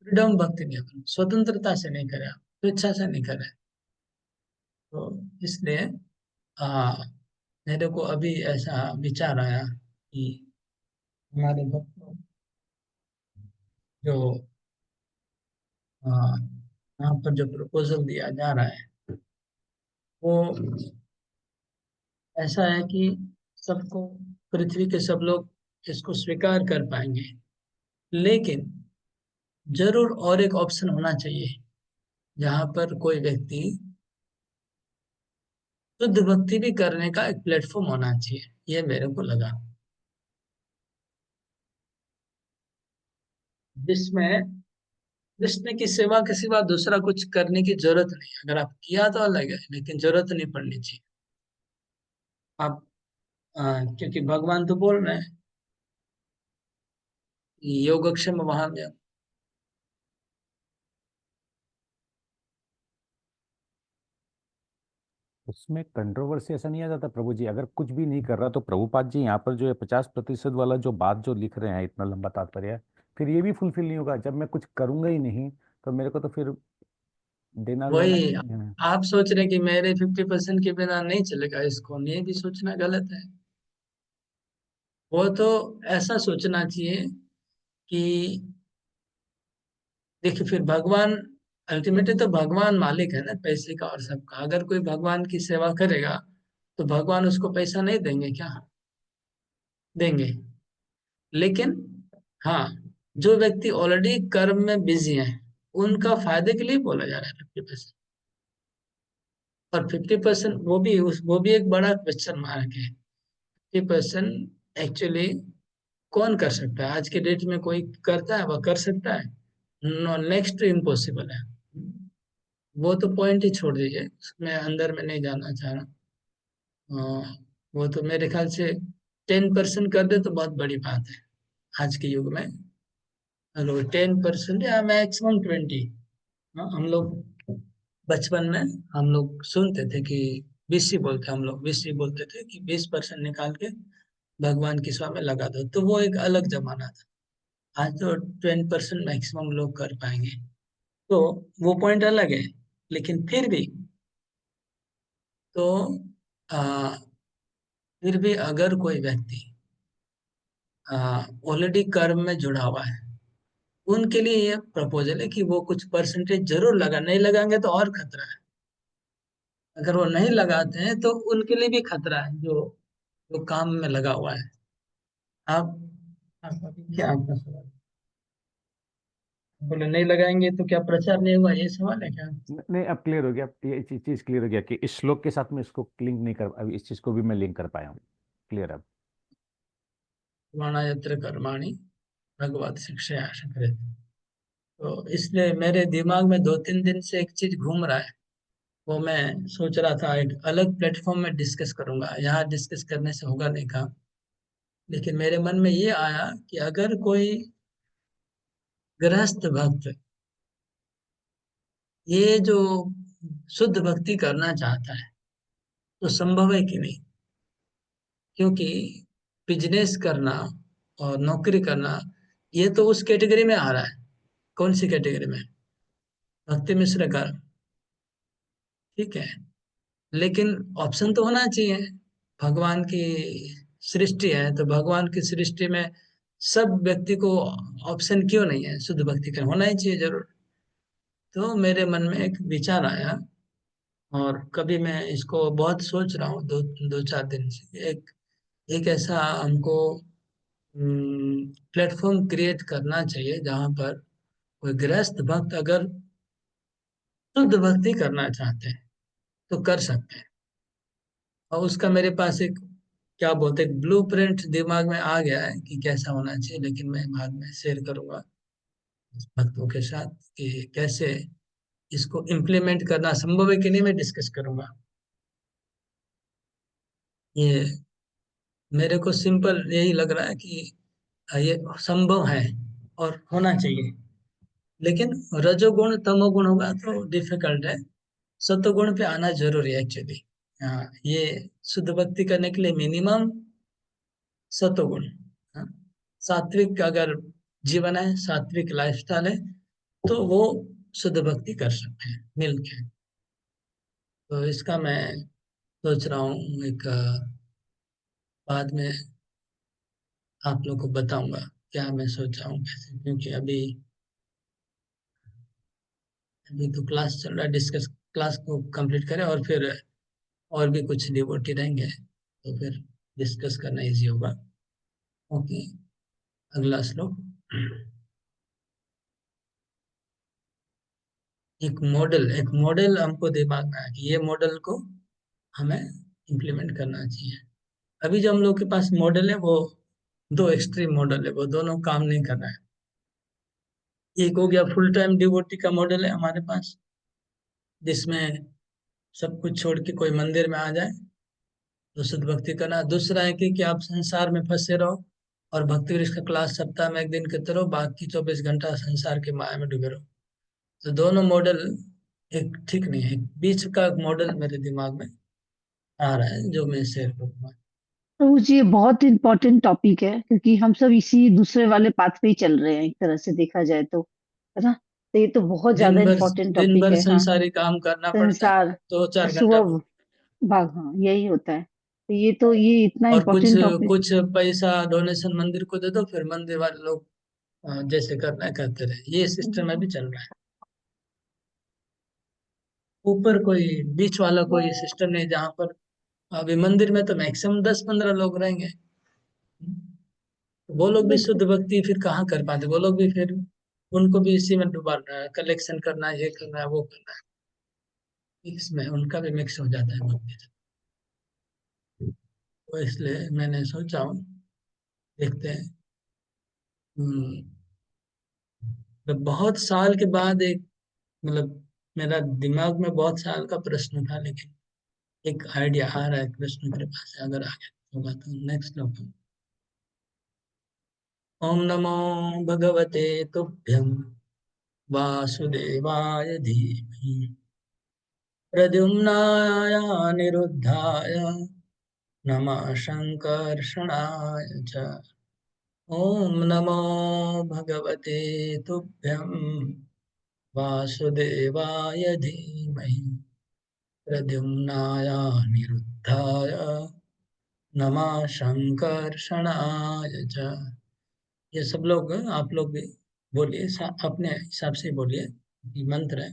फ्रीडम भक्ति नहीं है, स्वतंत्रता से नहीं करे आप, स्वेच्छा से नहीं करे। तो इसलिए हाँ, मेरे को अभी ऐसा विचार आया कि हमारे भक्तों जो हाँ, यहाँ पर जो प्रपोजल दिया जा रहा है, वो ऐसा है कि सबको, पृथ्वी के सब लोग इसको स्वीकार कर पाएंगे, लेकिन जरूर और एक ऑप्शन होना चाहिए जहां पर कोई व्यक्ति शुद्ध भक्ति भी करने का एक प्लेटफॉर्म होना चाहिए, ये मेरे को लगा, जिसमें कृष्ण की सेवा के सिवा दूसरा कुछ करने की जरूरत नहीं। अगर आप किया तो अलग है, लेकिन जरूरत नहीं पड़नी चाहिए। आप क्योंकि भगवान तो बोल रहे हैं योगक्षेम वहां में। उसमें कंट्रोवर्सी ऐसा नहीं आ जाता प्रभु जी, अगर कुछ भी नहीं कर रहा तो प्रभुपाद जी यहाँ पर जो है 50% वाला जो बात जो लिख रहे हैं, इतना लंबा तात्पर्य, फिर ये भी फुलफिल नहीं होगा। जब मैं कुछ करूंगा ही नहीं तो मेरे को तो फिर देना लेना वही ही नहीं है। आप सोच रहे हैं कि मेरे 50% के बिना नहीं चलेगा, इसको ये भी सोचना गलत है। वो तो ऐसा सोचना चाहिए कि देखिए, फिर भगवान, अल्टीमेटली तो भगवान मालिक है ना पैसे का और सबका। अगर कोई भगवान की सेवा करेगा तो भगवान उसको पैसा नहीं देंगे क्या? देंगे। लेकिन हाँ, जो व्यक्ति ऑलरेडी कर्म में बिजी है, उनका फायदे के लिए बोला जा रहा है 50%। और 50% वो भी एक बड़ा क्वेश्चन मार्क है। 50% एक्चुअली कौन कर सकता है? आज के डेट में कोई करता है? वह कर सकता है? नो, नेक्स्ट इम्पॉसिबल है। वो तो पॉइंट ही छोड़ दीजिए, उसमें अंदर में नहीं जाना चाह रहा। वो तो मेरे ख्याल से 10% कर दे तो बहुत बड़ी बात है आज के युग में। अगर 10% या मैक्सिमम 20। हाँ, हम लोग बचपन में हम लोग सुनते थे कि बीसी बोलते, हम लोग बीसी बोलते थे कि 20% निकाल के भगवान की सेवा में लगा दो, तो वो एक अलग जमाना था। आज तो 20% मैक्सिमम लोग कर पाएंगे, तो वो पॉइंट अलग है। लेकिन तो आ, फिर भी अगर कोई व्यक्ति ऑलरेडी कर्म में जुड़ा हुआ है, उनके लिए ये प्रपोजल है कि वो कुछ परसेंटेज जरूर लगा, नहीं लगाएंगे तो और खतरा है। अगर वो नहीं लगाते हैं तो उनके लिए भी खतरा है, जो जो काम में लगा हुआ है। आप अभी क्या आपका सवाल? बोले नहीं लगाएंगे तो क्या प्रचार नहीं हुआ, ये सवाल है क्या? नहीं, अब क्लियर हो गया। अब ये चीज क्लियर हो गया कि इस श्लोक के साथ में इसको लिंक नहीं कर, अभी इस चीज को भी मैं लिंक कर पाया हूँ। क्लियर अब। कर्मणा यत्र कर्माणि भगवत शिक्षया करे। तो इसलिए मेरे दिमाग में 2-3 दिन से एक चीज घूम रहा है। वो मैं सोच रहा था एक अलग प्लेटफॉर्म में डिस्कस करूंगा, यहाँ डिस्कस करने से होगा नहीं काम। लेकिन मेरे मन में ये आया कि अगर कोई गृहस्थ भक्त ये जो शुद्ध भक्ति करना चाहता है, तो संभव है कि नहीं? क्योंकि बिजनेस करना और नौकरी करना, ये तो उस कैटेगरी में आ रहा है। कौन सी कैटेगरी में? भक्ति मिश्र का। ठीक है, लेकिन ऑप्शन तो होना चाहिए। भगवान की सृष्टि है, तो भगवान की सृष्टि में सब व्यक्ति को ऑप्शन क्यों नहीं है? शुद्ध भक्ति का होना ही चाहिए जरूर। तो मेरे मन में एक विचार आया, और कभी मैं इसको बहुत सोच रहा हूँ, 2-4 दिन से। एक एक ऐसा हमको प्लेटफॉर्म क्रिएट करना चाहिए जहाँ पर कोई गृहस्थ भक्त अगर शुद्ध भक्ति करना चाहते हैं तो कर सकते हैं। और उसका मेरे पास एक, क्या बोलते हैं, ब्लूप्रिंट दिमाग में आ गया है कि कैसा होना चाहिए। लेकिन मैं बाद में शेयर करूंगा भक्तों के साथ कि कैसे इसको इम्प्लीमेंट करना संभव है कि नहीं, मैं डिस्कस करूंगा। ये मेरे को सिंपल यही लग रहा है कि ये संभव है और होना चाहिए। लेकिन रजोगुण तमोगुण होगा तो डिफिकल्ट है। सत्वगुण पे आना जरूरी है एक्चुअली। हाँ, ये शुद्ध भक्ति करने के लिए मिनिमम सत्वगुण। हाँ, सात्विक अगर जीवन है, सात्विक लाइफस्टाइल है, तो वो शुद्ध भक्ति कर सकते हैं मिलके। तो इसका मैं सोच रहा हूँ एक बाद में आप लोग को बताऊंगा क्या मैं सोचा हूँ कैसे। क्योंकि अभी अभी तो क्लास चल रहा है, डिस्कस क्लास को कंप्लीट करें और फिर और भी कुछ डिवोटी रहेंगे तो फिर डिस्कस करना इजी होगा। ओके, अगला श्लोक। एक मॉडल हमको दिमाग में आया कि ये मॉडल को हमें इम्प्लीमेंट करना चाहिए। अभी जो हम लोग के पास मॉडल है, वो दो एक्सट्रीम मॉडल है, वो दोनों काम नहीं कर रहा है। एक हो गया फुल टाइम डिवोटी का मॉडल है हमारे पास, जिसमें सब कुछ छोड़ के कोई मंदिर में आ जाए तो शुद्ध भक्ति करना। दूसरा है कि आप संसार में फंसे रहो और भक्ति वृक्ष का क्लास सप्ताह में एक दिन करते रहो, बाकी 24 घंटा संसार की माया में डूबे रहो। तो दोनों मॉडल एक ठीक नहीं है। बीच का मॉडल मेरे दिमाग में आ रहा है जो मैं शेयर करूंगा। तो ये बहुत इंपॉर्टेंट टॉपिक है, क्योंकि हम सब इसी दूसरे वाले पाथ पे ही चल रहे हैं एक तरह से देखा जाए तो, है ना? तो ये तो बहुत दिन ज्यादा भर इम्पोर्टेंट दिन टॉपिक भर है। हाँ, संसारी काम करना पड़ता है, संसार 2-4 घंटा सुबह भाग, हाँ यही होता है। तो ये इतना और कुछ इम्पोर्टेंट टॉपिक। कुछ पैसा डोनेशन मंदिर को दे दो, फिर मंदिर वाले लोग जैसे करना है करते रहे। ये सिस्टम अभी चल रहा है। ऊपर कोई बीच वाला कोई सिस्टम नहीं, जहाँ पर अभी मंदिर में तो मैक्सिमम 10-15 लोग रहेंगे। वो लोग भी बिल्कुल। शुद्ध भक्ति फिर कहाँ कर पाते, वो लोग भी फिर उनको भी इसी में डुबा रहा है, कलेक्शन करना है, ये करना है, वो करना है, मिक्स में उनका भी मिक्स हो जाता है भक्ति से। तो इसलिए मैंने सोचा हूँ, देखते हैं। हम्म, तो बहुत साल के बाद एक, मतलब मेरा दिमाग में बहुत साल का प्रश्न था, लेकिन एक आइडिया आ रहा है कृष्ण कृपा से, अगर आगे होगा तो नेक्स्ट श्लोक। ओम नमो भगवते तुभ्यं वासुदेवाय धीमहि प्रद्युम्नाय अनिरुद्धाय नमः शंकर्षणाय च। ओम नमो भगवते तुभ्यं वासुदेवाय धीमहि प्रद्युम्नाय अनिरुद्धाय नमः शंकर्षणाय च। ये सब लोग, आप लोग भी बोलिए, अपने हिसाब से बोलिए, ये मंत्र है।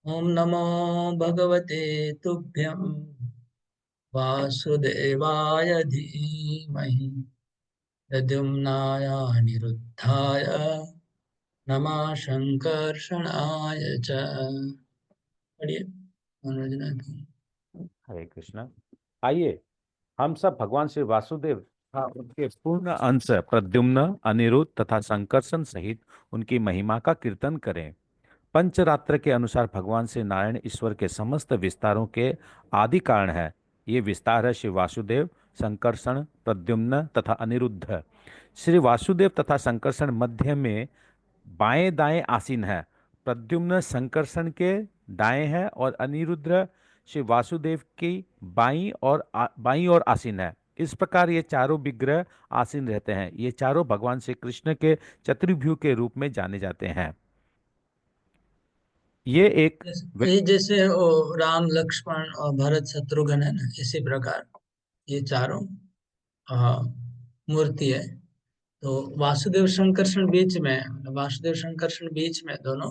ओम नमो भगवते तुभ्यं वासुदेवाय धीमहि प्रद्युम्नाय अनिरुद्धाय नमः शंकर्षणाय च। पढ़िए मनोजना की। हरे कृष्णा। आइए हम सब भगवान श्री वासुदेव तथा उनके पूर्ण अंश प्रद्युम्न, अनिरुद्ध तथा संकर्षण सहित उनकी महिमा का कीर्तन करें। पंचरात्र के अनुसार भगवान श्री नारायण ईश्वर के समस्त विस्तारों के आदि कारण है। ये विस्तार है श्री वासुदेव, संकर्षण, प्रद्युम्न तथा अनिरुद्ध। श्री वासुदेव तथा संकर्षण मध्य में बाएं दाएं आसीन है। प्रद्युम्न संकर्षण के दाएं है और अनिरुद्ध श्री वासुदेव की बाईं ओर आसीन है। इस प्रकार ये चारों विग्रह आसीन रहते हैं। ये चारों भगवान श्री कृष्ण के चतुर्भुज के रूप में जाने जाते हैं। ये एक ये जैसे वो राम लक्ष्मण और भरत शत्रुघ्न है ना, इसी प्रकार ये चारों मूर्ति है। तो वासुदेव संकर्षण बीच में है, मतलब वासुदेव संकर्षण बीच में दोनों,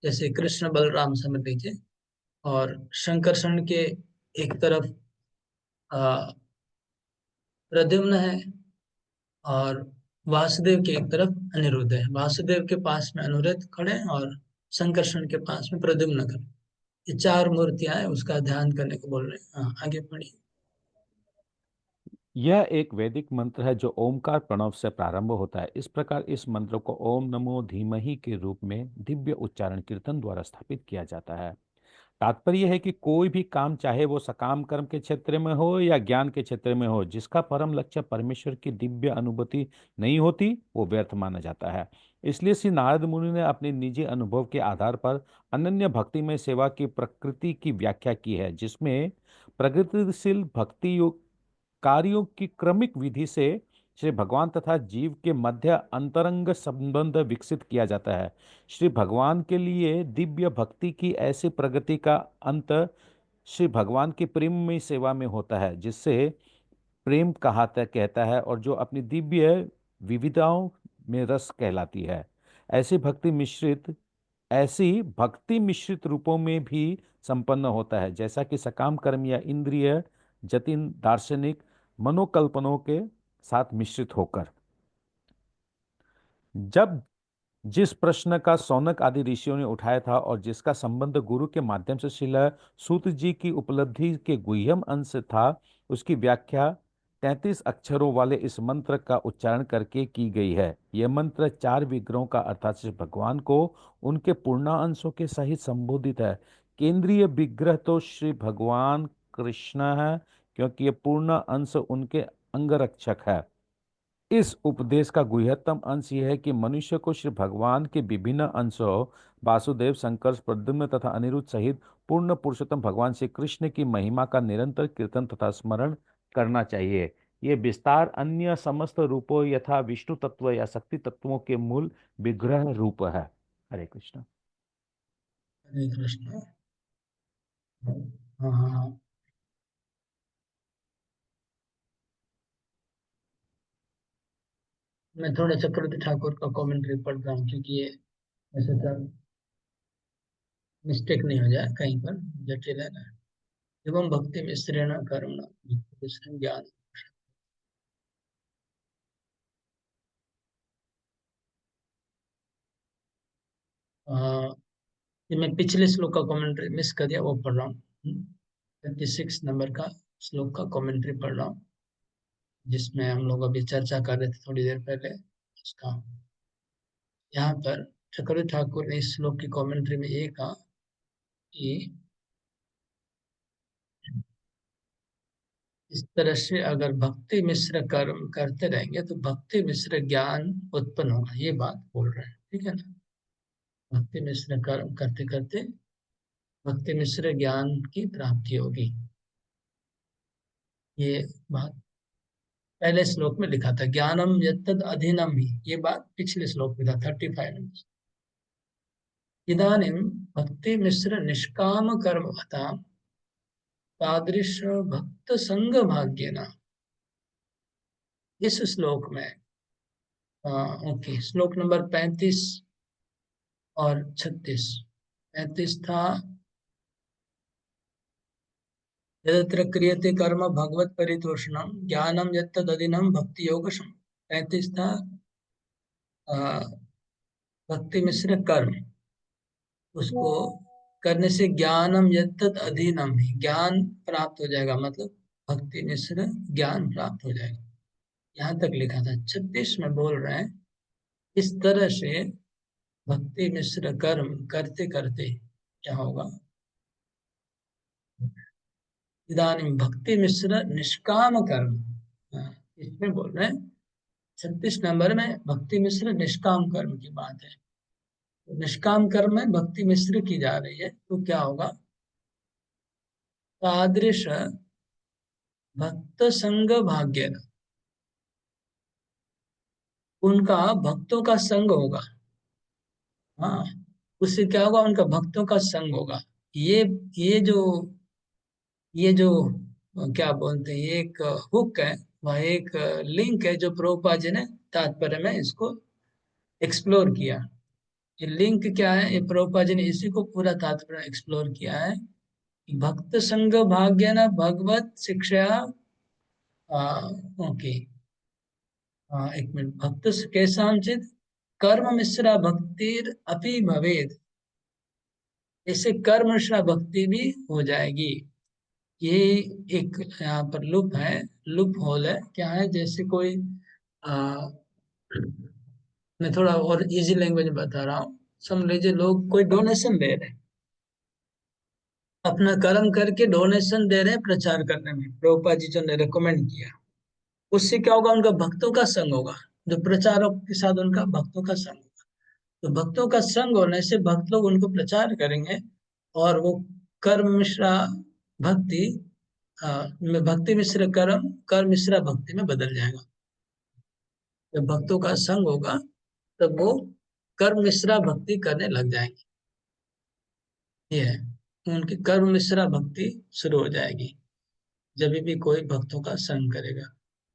जैसे कृष्ण बलराम समझ लीजिए। और संकर्षण के एक तरफ अ, प्रद्युम्न है, और वासुदेव के एक तरफ अनिरुद्ध है। वासुदेव के पास में अनिरुद्ध खड़े हैं और संकर्षण के पास में प्रद्युम्न खड़े। ये चार मूर्तियां हैं, उसका ध्यान करने को बोल रहे हैं। हाँ, आगे पढ़िए। यह एक वैदिक मंत्र है जो ओमकार प्रणव से प्रारंभ होता है। इस प्रकार इस मंत्र को ओम नमो धीमहि के रूप में दिव्य उच्चारण कीर्तन द्वारा स्थापित किया जाता है। तात्पर्य यह है कि कोई भी काम, चाहे वो सकाम कर्म के क्षेत्र में हो या ज्ञान के क्षेत्र में हो, जिसका परम लक्ष्य परमेश्वर की दिव्य अनुभूति नहीं होती, वो व्यर्थ माना जाता है। इसलिए श्री नारद मुनि ने अपने निजी अनुभव के आधार पर अनन्य भक्ति में सेवा की प्रकृति की व्याख्या की है, जिसमें प्रगतिशील भक्ति योग कार्यों की क्रमिक विधि से श्री भगवान तथा जीव के मध्य अंतरंग संबंध विकसित किया जाता है। श्री भगवान के लिए दिव्य भक्ति की ऐसी प्रगति का अंत श्री भगवान की प्रेममय सेवा में होता है, जिससे प्रेम कहता है और जो अपनी दिव्य विविधताओं में रस कहलाती है। ऐसी भक्ति मिश्रित ऐसी भक्ति मिश्रित रूपों में भी संपन्न होता है, जैसा कि सकाम कर्म या इंद्रिय जतिन दार्शनिक मनोकल्पनों के साथ मिश्रित होकर। जब जिस प्रश्न का सौनक आदि ऋषियों ने उठाया था और जिसका संबंध गुरु के माध्यम से श्रील सूत जी की उपलब्धि के गुह्यम अंश था, उसकी व्याख्या 33 अक्षरों वाले इस मंत्र का उच्चारण करके की गई है। यह मंत्र चार विग्रहों का अर्थात श्री भगवान को उनके पूर्णांशों के सहित संबोधित है। केंद्रीय विग्रह तो श्री भगवान कृष्ण है, क्योंकि ये पूर्ण अंश उनके अंगरक्षक है। इस उपदेश का गुह्यतम अंश यह है कि मनुष्य को श्री भगवान के विभिन्न अंशों वासुदेव, शंकर, प्रद्युम्न तथा अनिरुद्ध सहित पूर्ण पुरुषोत्तम भगवान श्री कृष्ण की महिमा का निरंतर कीर्तन तथा स्मरण करना चाहिए। ये विस्तार अन्य समस्त रूपों यथा विष्णु तत्व या शक्ति तत्वों के मूल विग्रह रूप है। हरे कृष्ण। हरे कृष्ण। हाँ हाँ हाँ। मैं थोड़ा चक्रवर्ती ठाकुर का कमेंट्री पढ़ रहा हूँ, क्योंकि ये ऐसे सब मिस्टेक नहीं हो जाए कहीं पर, जटिल है ना। एवं भक्ति मिश्रेण कर्मण ज्ञान। ये मैं पिछले श्लोक का कमेंट्री मिस कर दिया, वो पढ़ रहा हूँ। 36 नंबर का श्लोक का कमेंट्री पढ़ रहा हूँ, जिसमें हम लोग अभी चर्चा कर रहे थे थोड़ी देर पहले उसका। यहाँ पर चक्रवर्ती ठाकुर ने इस श्लोक की कमेंट्री में ये कहा कि इस तरह से अगर भक्ति मिश्र कर्म करते रहेंगे तो भक्ति मिश्र ज्ञान उत्पन्न होगा, ये बात बोल रहे हैं, ठीक है ना। भक्ति मिश्र कर्म करते करते भक्ति मिश्र ज्ञान की प्राप्ति होगी, ये बात पहले श्लोक में लिखा था। ज्ञानम यत्तद् अधीनम ही, ये बात पिछले श्लोक में था 35 में। इदानीं भक्ति मिश्र निष्काम कर्मवता तादृश भक्त संग भाग्येन, इस श्लोक में ओके, श्लोक नंबर 35 और 36। 35 था यदत्र क्रियते कर्म भगवत परितोषणम ज्ञानम यत्तदधिनम भक्ति योगशम। 35 था अ, भक्ति मिश्र कर्म, उसको करने से ज्ञानम यत्तद अधीनम ही, ज्ञान प्राप्त हो जाएगा, मतलब भक्ति मिश्र ज्ञान प्राप्त हो जाएगा, यहाँ तक लिखा था। 36 में बोल रहे हैं इस तरह से भक्ति मिश्र कर्म करते करते क्या होगा। इदानीं भक्ति मिश्र निष्काम कर्म, इसमें बोल रहे हैं 36 नंबर में भक्ति मिश्र निष्काम कर्म की बात है। तो निष्काम कर्म में भक्ति मिश्र की जा रही है, तो क्या होगा। तादृश भक्त संग भाग्य, उनका भक्तों का संग होगा। हाँ, उससे क्या होगा, उनका भक्तों का संग होगा। ये ये जो ये जो क्या बोलते हैं, ये एक हुक है, वह एक लिंक है जो प्रभुपाद जी ने तात्पर्य में इसको एक्सप्लोर किया। ये लिंक क्या है, ये प्रभुपाद जी ने इसी को पूरा तात्पर्य एक्सप्लोर किया है कि भक्त संग भाग्य न भगवत शिक्षा। ओके, एक मिनट। भक्त केशांचित कर्म मिश्रा भक्तिर अपि भवेद, ऐसे कर्म मिश्रा भक्ति भी हो जाएगी। ये एक यहाँ पर लूप है, लूप होल है। क्या है, जैसे कोई आ, मैं थोड़ा और इजी लैंग्वेज में बता रहा हूँ। समझ लीजिए लोग कोई डोनेशन दे रहे हैं, अपना कर्म करके डोनेशन दे रहे हैं प्रचार करने में, प्रभुपाद जी जो ने रिकमेंड किया, उससे क्या होगा, उनका भक्तों का संग होगा, जो प्रचारक के साथ उनका भक्तों का संग होगा। तो भक्तों का संग होने से भक्त लोग उनको प्रचार करेंगे और वो कर्म मिश्रा भक्ति में भक्ति मिश्र कर्म कर्म मिश्रा भक्ति में बदल जाएगा। जब भक्तों का संग होगा तब वो कर्म मिश्रा भक्ति करने लग जाएंगे। ये है, उनकी कर्म मिश्रा भक्ति शुरू हो जाएगी जब भी कोई भक्तों का संग करेगा।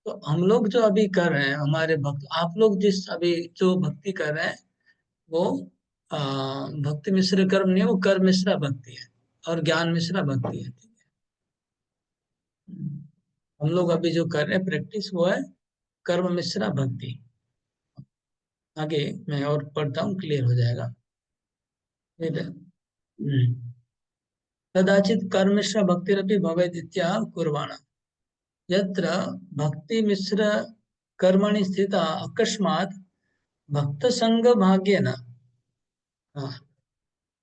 तो हम लोग जो अभी कर रहे हैं, हमारे भक्त, आप लोग जिस अभी जो भक्ति कर रहे हैं वो भक्ति मिश्र कर्म नहीं है, वो कर्म मिश्रा भक्ति है और ज्ञान मिश्रा भक्ति है। ठीक है, हम लोग अभी जो कर रहे हैं प्रैक्टिस वो है कर्म मिश्रा भक्ति। आगे मैं और पढ़ता हूँ, क्लियर हो जाएगा। ठीक है। कदाचित कर्मिश्र भक्तिरपि भवेत् इत्याह कुर्वाणा यत्र भक्ति मिश्र कर्मणि स्थिता अकस्मात् भक्त संग भाग्येन। हाँ,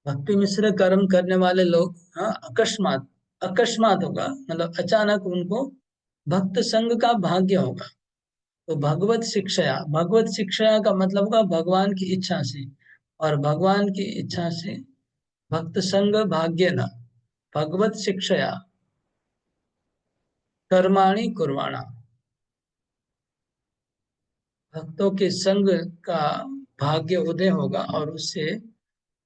भक्ति मिश्र कर्म करने वाले लोग, हाँ, अकस्मात, अकस्मात होगा मतलब अचानक उनको भक्त संग का भाग्य होगा। तो भगवत शिक्षा, भगवत शिक्षा का मतलब होगा भगवान की इच्छा से, और भगवान की इच्छा से भक्त संग भाग्य न भगवत शिक्षया कर्माणि कुर्वाणा, भक्तों के संग का भाग्य उदय होगा और उससे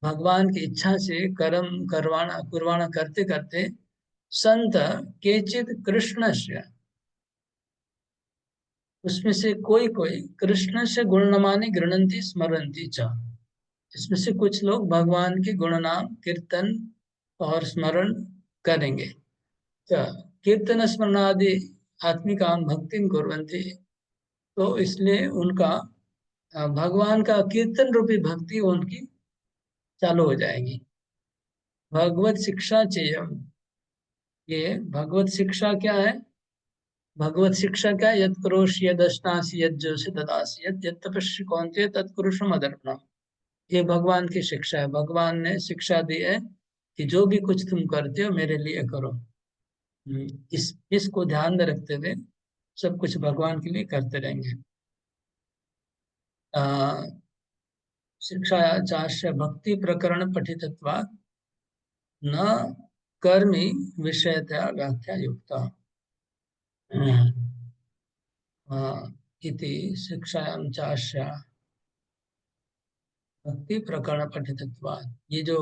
भगवान की इच्छा से कर्म करवाना कुर्वाणा करते करते संत केचित कृष्ण से, उसमें से कोई कोई कृष्ण से गुणनमानि गृणंती स्मरंती च, इसमें से कुछ लोग भगवान के गुण नाम कीर्तन और स्मरण करेंगे। च कीर्तन स्मरणादि आत्मिकाम भक्ति कुर्वन्ति, तो इसलिए उनका भगवान का कीर्तन रूपी भक्ति उनकी चालू हो जाएगी। भगवत शिक्षा चेयम, ये भगवत शिक्षा क्या है? भगवत शिक्षा क्या है? यत् करोषि यद् अश्नासि यद् जोषि ददासि यत् यत् तपस्वी कौन्तेय तत्कुरुषु मदर्पणम्। ये भगवान की शिक्षा है। भगवान ने शिक्षा दी है कि जो भी कुछ तुम करते हो मेरे लिए करो। इसको ध्यान में रखते हुए सब कुछ भगवान के लिए करते रहेंगे। शिक्षा चास्य भक्ति प्रकरण पठितत्वात् न कर्मी विषयतया व्याख्या युक्ता। इति शिक्षायां चास्य भक्ति प्रकरण पठितत्वात्, ये जो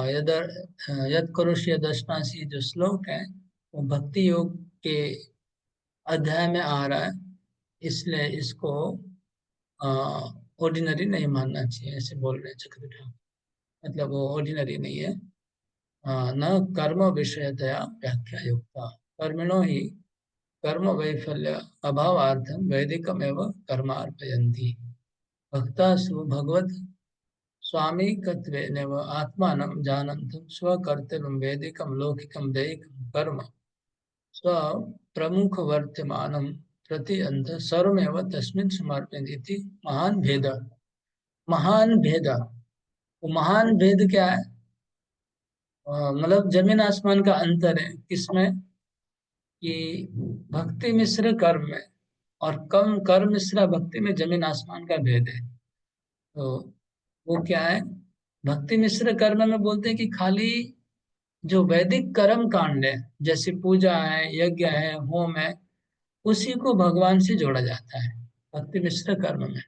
यद यद करोषि यदश्नासी जो श्लोक है वो भक्ति योग के अध्याय में आ रहा है, इसलिए इसको ऑर्डिनरी नहीं मानना चाहिए, ऐसे बोल रहे हैं चक्रधर ठाकुर। मतलब वो ऑर्डिनरी नहीं है। न कर्म विषयतया व्याख्या युक्ता, कर्मिणो ही कर्म वैफल्य अभावार्थम वैदिकमेव कर्मार्पयन्ति। भक्तासु भगवत स्वामिकत्वेनैव आत्मानं जानन्तं स्वकर्तव्यं वैदिकं लौकिकं दैहिकं कर्म स्व प्रमुखवर्त्यमानं प्रति अंत सर्वमेव तस्मिन् समर्पयन्ति इति महान भेद। महान भेद, वो महान भेद क्या है? मतलब जमीन आसमान का अंतर है किसमें? कि भक्ति मिश्र कर्म में और कम कर्म मिश्रा भक्ति में जमीन आसमान का भेद है। तो वो क्या है? भक्ति मिश्र कर्म में बोलते हैं कि खाली जो वैदिक कर्म कांड है, जैसे पूजा है, यज्ञ है, होम है, उसी को भगवान से जोड़ा जाता है भक्ति मिश्र कर्म में।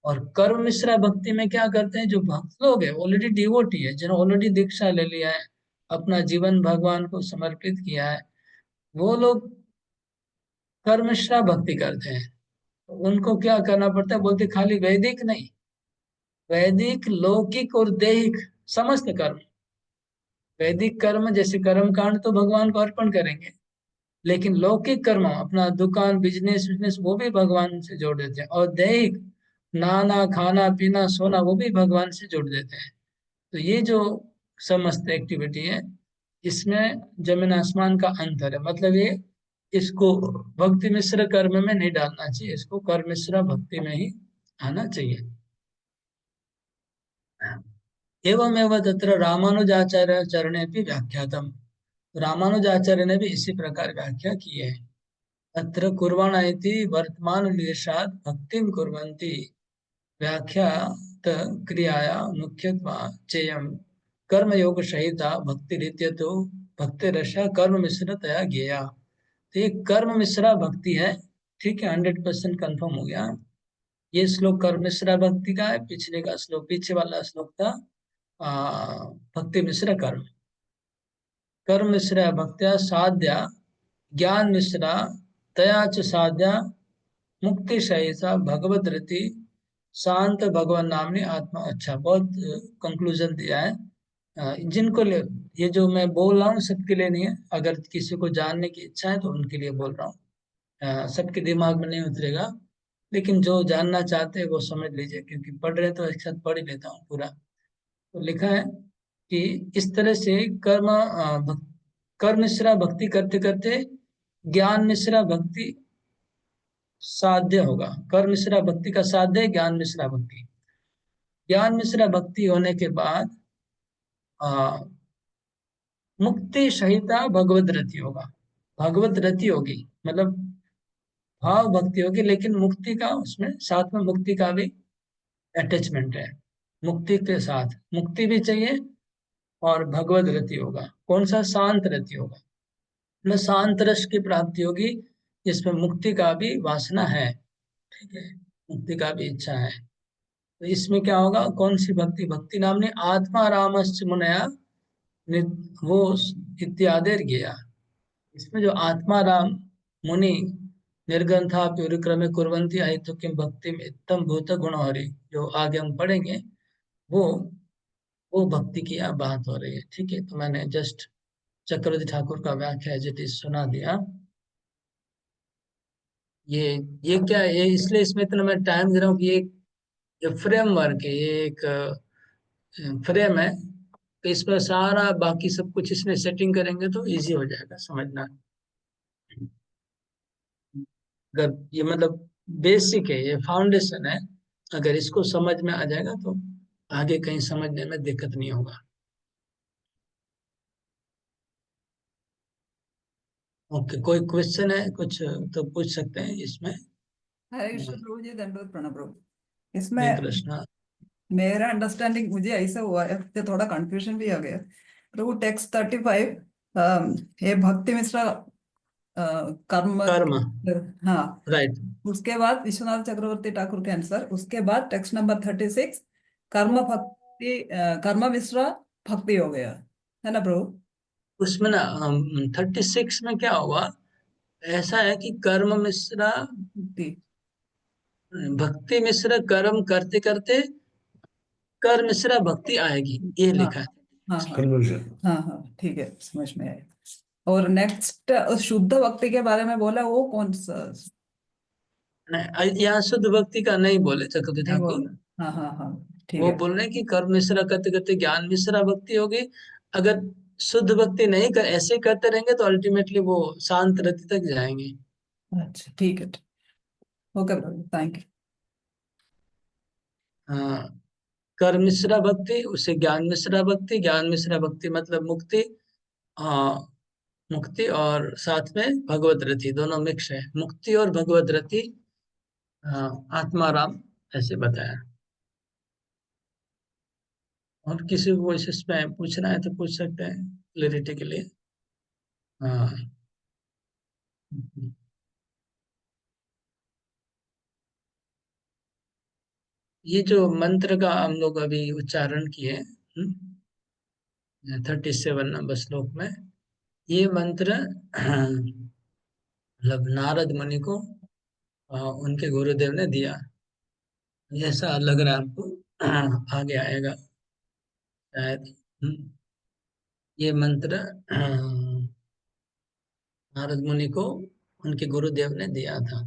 और कर्म मिश्रा भक्ति में क्या करते हैं? जो भक्त लोग है, ऑलरेडी डिवोटी है, जिन्होंने ऑलरेडी दीक्षा ले लिया है, अपना जीवन भगवान को समर्पित किया है, वो लोग कर्म मिश्रा भक्ति करते हैं। तो उनको क्या करना पड़ता है? बोलते खाली वैदिक नहीं, वैदिक लौकिक और दैहिक समस्त कर्म। वैदिक कर्म जैसे कर्म कांड तो भगवान को अर्पण करेंगे, लेकिन लौकिक कर्म अपना दुकान बिजनेस बिजनेस वो भी भगवान से जोड़ देते हैं। और दैहिक नहाना खाना पीना सोना वो भी भगवान से जोड़ देते हैं। तो ये जो समस्त एक्टिविटी है, इसमें जमीन आसमान का अंतर है। मतलब ये इसको भक्ति मिश्र कर्म में नहीं डालना चाहिए, इसको कर्म मिश्र भक्ति में ही आना चाहिए। एवमेव तत्र रामानुजाचार्य चरणे भी व्याख्यातम, रामानुजाचार्य ने भी इसी प्रकार व्याख्या की है। अत्र कुर्वाणा इति वर्तमान निर्देशात् भक्तिं कुर्वन्ति व्याख्यात क्रियाया मुख्यत्वा चेयम कर्मयोग सहिता भक्ति रीत्यतो भक्ति रसा कर्म मिश्रतया ज्ञेया। तो ये कर्म मिश्रा भक्ति है, ठीक है, 100% कंफर्म हो गया। ये श्लोक कर्म मिश्रा भक्ति का है, पिछले का श्लोक, पीछे वाला श्लोक था भक्ति मिश्रा कर्म। कर्म मिश्रा भक्त्या साध्या ज्ञान मिश्रा तया च साध्या मुक्ति सहिता भगवत रति शांत भगवान नामनी आत्मा। अच्छा, बहुत कंक्लूजन दिया है। जिनको ये जो मैं बोल रहा हूँ सबके लिए नहीं है, अगर किसी को जानने की इच्छा है तो उनके लिए बोल रहा हूँ। सबके दिमाग में नहीं उतरेगा, लेकिन जो जानना चाहते हैं वो समझ लीजिए, क्योंकि पढ़ रहे तो एक साथ पढ़ ही लेता हूँ पूरा। तो लिखा है कि इस तरह से कर्म मिश्रा भक्ति करते करते ज्ञान मिश्रा भक्ति साध्य होगा। कर्म मिश्रा भक्ति का साध्य ज्ञान मिश्रा भक्ति। ज्ञान मिश्रा भक्ति होने के बाद मुक्ति सहिता भगवत रति होगा। भगवत रति होगी मतलब भाव भक्ति होगी, लेकिन मुक्ति का उसमें साथ में मुक्ति का भी अटैचमेंट है। मुक्ति के साथ मुक्ति भी चाहिए और भगवत रति होगा। कौन सा? शांत रति होगा, मतलब शांत रस की प्राप्ति होगी, जिसमें मुक्ति का भी वासना है, ठीक है, मुक्ति का भी इच्छा है। तो इसमें क्या होगा? कौन सी भक्ति? भक्ति नाम ने आत्मा रामश्च मुनया वो इत्यादि गया। इसमें जो आत्मा राम मुनि निर्ग्रंथा क्रमे कुर्वन्ति अहितु किम भक्ति में इत्तम भूत गुणहरि, जो आगे हम पढ़ेंगे, वो वो भक्ति की अब बात हो रही है। ठीक है, तो मैंने जस्ट चक्रवर्ती ठाकुर का व्याख्या एज इट इज सुना दिया। ये ये क्या है? ये इसलिए इसमें इतना मैं टाइम दे रहा हूँ कि ये फ्रेमवर्क है, ये एक फ्रेम है, तो इसमें सारा बाकी सब कुछ इसमें सेटिंग करेंगे तो इजी हो जाएगा समझना। अगर ये मतलब बेसिक है, ये फाउंडेशन है, अगर इसको समझ में आ जाएगा तो आगे कहीं समझने में दिक्कत नहीं होगा। ओके, कोई क्वेश्चन है कुछ तो पूछ सकते हैं इसमें। हरे कृष्ण प्रभु जी, दंडवत प्रणाम प्रभु। हरे इसमें कृष्णा। मेरा अंडरस्टैंडिंग मुझे ऐसा हुआ है, मुझे थोड़ा कंफ्यूजन भी आ गया प्रभु। टेक्स्ट 35, ये भक्ति मिश्रा कर्म। कर्म। हाँ, राइट। उसके बाद विश्वनाथ चक्रवर्ती ठाकुर के आंसर, उसके बाद टेक्स्ट नंबर 36 कर्म भक्ति, कर्म मिश्रा भक्ति हो गया, है ना प्रभु? उसमें ना 36 में क्या हुआ, ऐसा है कि कर्म मिश्रा भक्ति। भक्ति मिश्रा कर्म करते करते कर मिश्रा भक्ति आएगी, ये हाँ लिखा है। हाँ हाँ हाँ हाँ, ठीक है, समझ में आया। और नेक्स्ट शुद्ध भक्ति के बारे में बोला, वो कौन सा? यहाँ शुद्ध भक्ति का नहीं बोले चक्रवर्ती नहीं ठाकुर। बोला। हाँ हाँ हाँ, ठीक वो है। बोल रहे हैं कि कर्म मिश्रा करते करते ज्ञान मिश्रा भक्ति होगी। अगर शुद्ध भक्ति नहीं कर, ऐसे करते रहेंगे तो अल्टीमेटली वो शांत रति तक जाएंगे। अच्छा, ठीक है। Okay Prabhu, thank you. हाँ, कर्म मिश्रा भक्ति, उसे ज्ञान मिश्रा भक्ति, ज्ञान मिश्रा भक्ति मतलब मुक्ति। हाँ, मुक्ति और साथ में भगवत रति दोनों मिक्स है, मुक्ति और भगवत रति। हाँ, आत्माराम ऐसे बताया। और किसी को इसमें पूछना है तो पूछ सकते हैं क्लैरिटी के लिए। हाँ। ये जो मंत्र का हम लोग अभी उच्चारण किए 37 नंबर श्लोक में, ये मंत्र मतलब नारद मुनि को उनके गुरुदेव ने दिया, ऐसा लग रहा है हमको। आगे आएगा शायद। ये मंत्र नारद मुनि को उनके गुरुदेव ने दिया था,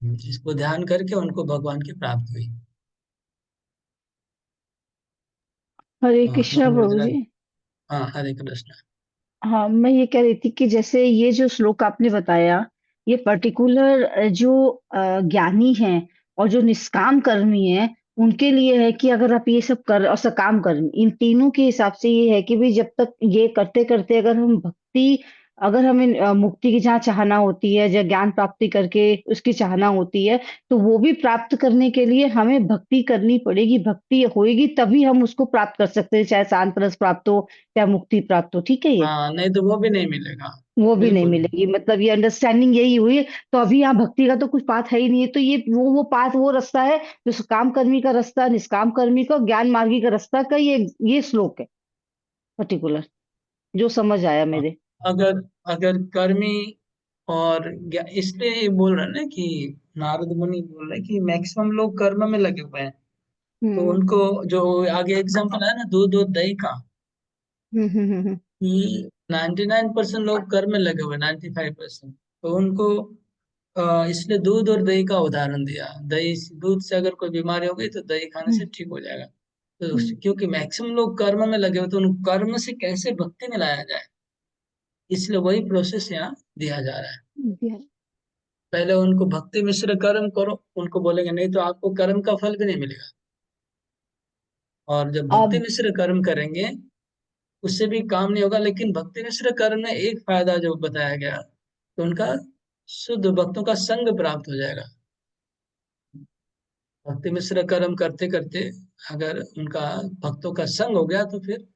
जिसको ध्यान करके उनको भगवान की प्राप्ति हुई। हरे कृष्णा मनोज प्रभु राज। जी। हाँ, हरे कृष्ण। हाँ, मैं ये कह रही थी कि जैसे ये जो श्लोक आपने बताया, ये पर्टिकुलर जो ज्ञानी हैं और जो निष्काम कर्मी हैं, उनके लिए है कि अगर आप ये सब कर, और सकाम कर्मी, इन तीनों के हिसाब से ये है कि भी जब तक ये करते करते अगर हम भक्ति, अगर हमें मुक्ति की जहाँ चाहना होती है, जहाँ ज्ञान प्राप्ति करके उसकी चाहना होती है, तो वो भी प्राप्त करने के लिए हमें भक्ति करनी पड़ेगी। भक्ति होएगी तभी हम उसको प्राप्त कर सकते हैं, चाहे शांत रस प्राप्त हो या मुक्ति प्राप्त हो। ठीक है ये? हाँ, नहीं तो वो भी नहीं मिलेगा। वो भी नहीं बिल्कुल। मिलेगी, मतलब ये अंडरस्टैंडिंग यही हुई। तो अभी यहाँ भक्ति का तो कुछ पाथ है ही नहीं है, तो ये वो पाथ, वो रास्ता है जो काम कर्मी का रास्ता, निष्काम कर्मी का, ज्ञान मार्गी का रास्ता का, ये श्लोक है पर्टिकुलर, जो समझ आया मेरे। अगर अगर कर्मी और इसलिए ये बोल रहे हैं ना कि नारद मुनि बोल रहे हैं कि मैक्सिमम लोग कर्म में लगे हुए हैं, तो हम्म उनको जो आगे एग्जांपल है ना दूध और दही का, हम्म। कि 99% लोग कर्म में लगे हुए, 95%, तो उनको इसलिए दूध और दही का उदाहरण दिया। दूध से अगर कोई बीमारी हो गई तो दही खाने से ठीक हो जाएगा। तो हम्म, क्योंकि मैक्सिमम लोग कर्म में लगे हुए, तो उन कर्म से कैसे भक्ति में लाया जाए, इसलिए वही प्रोसेस यहाँ दिया जा रहा है। हम्म। पहले उनको भक्ति मिश्र कर्म करो, उनको बोलेंगे नहीं तो आपको कर्म का फल भी नहीं मिलेगा। और जब भक्ति अब मिश्र कर्म करेंगे उससे भी काम नहीं होगा, लेकिन भक्ति मिश्र कर्म में एक फायदा जो बताया गया, तो उनका शुद्ध भक्तों का संग प्राप्त हो जाएगा। भक्ति मिश्र कर्म करते करते अगर उनका भक्तों का संग हो गया तो फिर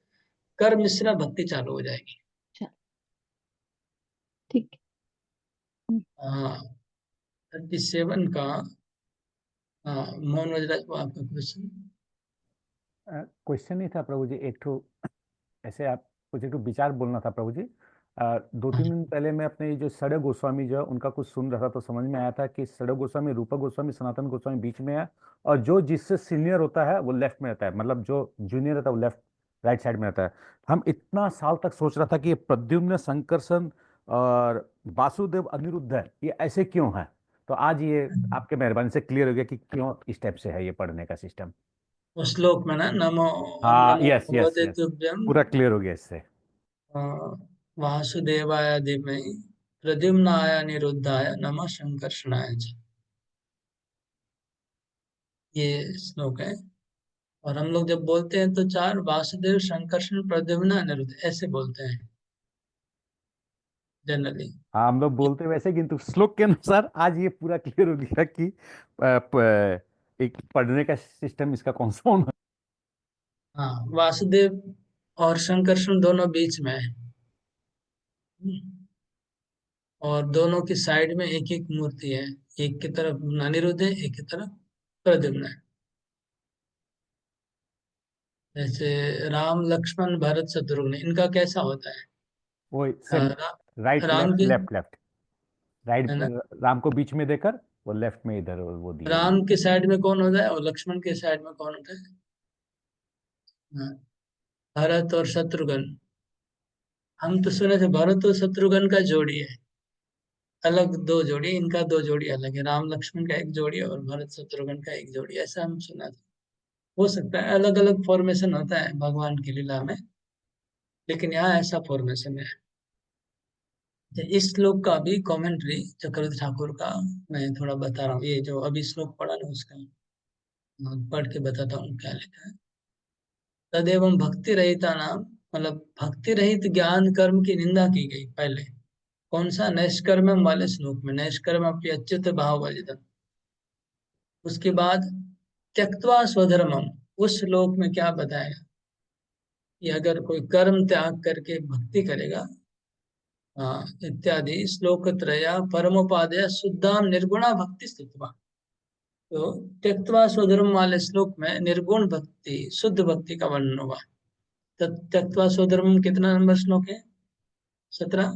कर्म मिश्रा भक्ति चालू हो जाएगी। चल, ठीक है। हाँ, 37 का। हाँ, मोहन वजराज को आपका क्वेश्चन। क्वेश्चन नहीं था प्रभु जी, एक ठो ऐसे आप कुछ एक ठो विचार बोलना था प्रभु जी। दो तीन दिन पहले मैं अपने ये जो सड़े गोस्वामी जो है उनका कुछ सुन रहा था, तो समझ में आया था कि सड़े गोस्वामी, रूपा गोस्वामी, सनातन गोस्वामी बीच में है, और जो जिससे सीनियर होता है वो लेफ्ट में रहता है, मतलब जो जूनियर रहता है वो लेफ्ट राइट साइड में रहता है। हम इतना साल तक सोच रहा था कि ये प्रद्युम्न, संकर्षण और वासुदेव अनिरुद्ध है, ये ऐसे क्यों है। तो आज ये आपके मेहरबानी से क्लियर हो गया कि क्यों इस टाइप से है ये पढ़ने का सिस्टम। उस श्लोक में ना, नमो हाँ, नमो यस यस भगवते यस, तुभ्यं पूरा क्लियर हो गया इससे। अ, वासुदेवाय धीमहि प्रद्युम्नाय अनिरुद्धाय नमः संकर्षणाय च। ये श्लोक है। और हम लोग जब बोलते हैं तो चार, वासुदेव, संकर्षण, प्रद्युम्न, अनिरुद्ध, ऐसे बोलते हैं जनरली। हाँ, हम लोग बोलते वैसे, किंतु श्लोक के अनुसार आज ये पूरा क्लियर हो गया कि एक पढ़ने का सिस्टम इसका कौन सा होना। हाँ, वासुदेव और संकर्षण दोनों बीच में है। और दोनों की साइड में एक एक मूर्ति है। एक की तरफ अनिरुद्ध है, एक की तरफ प्रद्युम्न है। जैसे राम, लक्ष्मण, भरत, शत्रुघ्न, इनका कैसा होता है? वो अ, सेम, रा, राइट राम लेफ्ट की, लेफ्ट लेफ्ट, है राइट। ना, राम को बीच में देकर वो लेफ्ट में इधर वो दिए हुए। राम के साइड में कौन होता है और लक्ष्मण के साइड में कौन होता है? हाँ, भरत और शत्रुघ्न। हम तो सुने थे भरत और शत्रुघ्न का जोड़ी है, अलग दो जोड़ी, इनका दो जोड़ी अलग है। राम लक्ष्मण का एक जोड़ी और भरत शत्रुघ्न का एक जोड़ी, ऐसा हम सुना था। हो सकता है अलग अलग फॉर्मेशन होता है भगवान की लीला में, लेकिन यहाँ ऐसा फॉर्मेशन है। तो इस श्लोक का भी कमेंट्री चक्रवर्ती ठाकुर का मैं थोड़ा बता रहा हूँ। ये जो अभी श्लोक पढ़ा ना, उसका पढ़ के बताता हूँ क्या लिखा है। तदेव भक्ति रहिता नाम, मतलब भक्ति रहित ज्ञान कर्म की निंदा की गई पहले। कौन सा? नैष्कर्म्यम वाले श्लोक में, नैष्कर्म अपनी अच्युत भाव वर्जितम। उसके बाद त्यक्त्वा स्वधर्मम, उस श्लोक में क्या बताया कि अगर कोई कर्म त्याग करके भक्ति करेगा, हाँ, इत्यादि श्लोक त्रया परमोपादय शुद्धाम निर्गुणा भक्ति स्तुत्वा। तो त्यक्त्वा स्वधर्म वाले श्लोक में निर्गुण भक्ति, शुद्ध भक्ति का वर्णन हुआ। तो त्यक्त्वा स्वधर्म कितना नंबर श्लोक है? 17।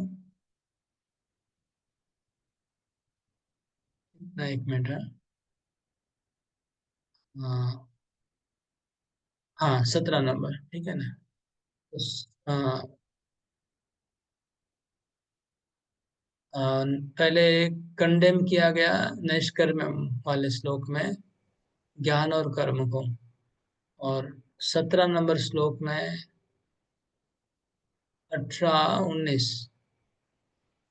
ना, एक मिनट है। हाँ, हाँ, 17 नंबर, ठीक है ना। हाँ, पहले कंडेम किया गया नैष्कर्म्य वाले श्लोक में ज्ञान और कर्म को। और 17 नंबर श्लोक में 18, 19,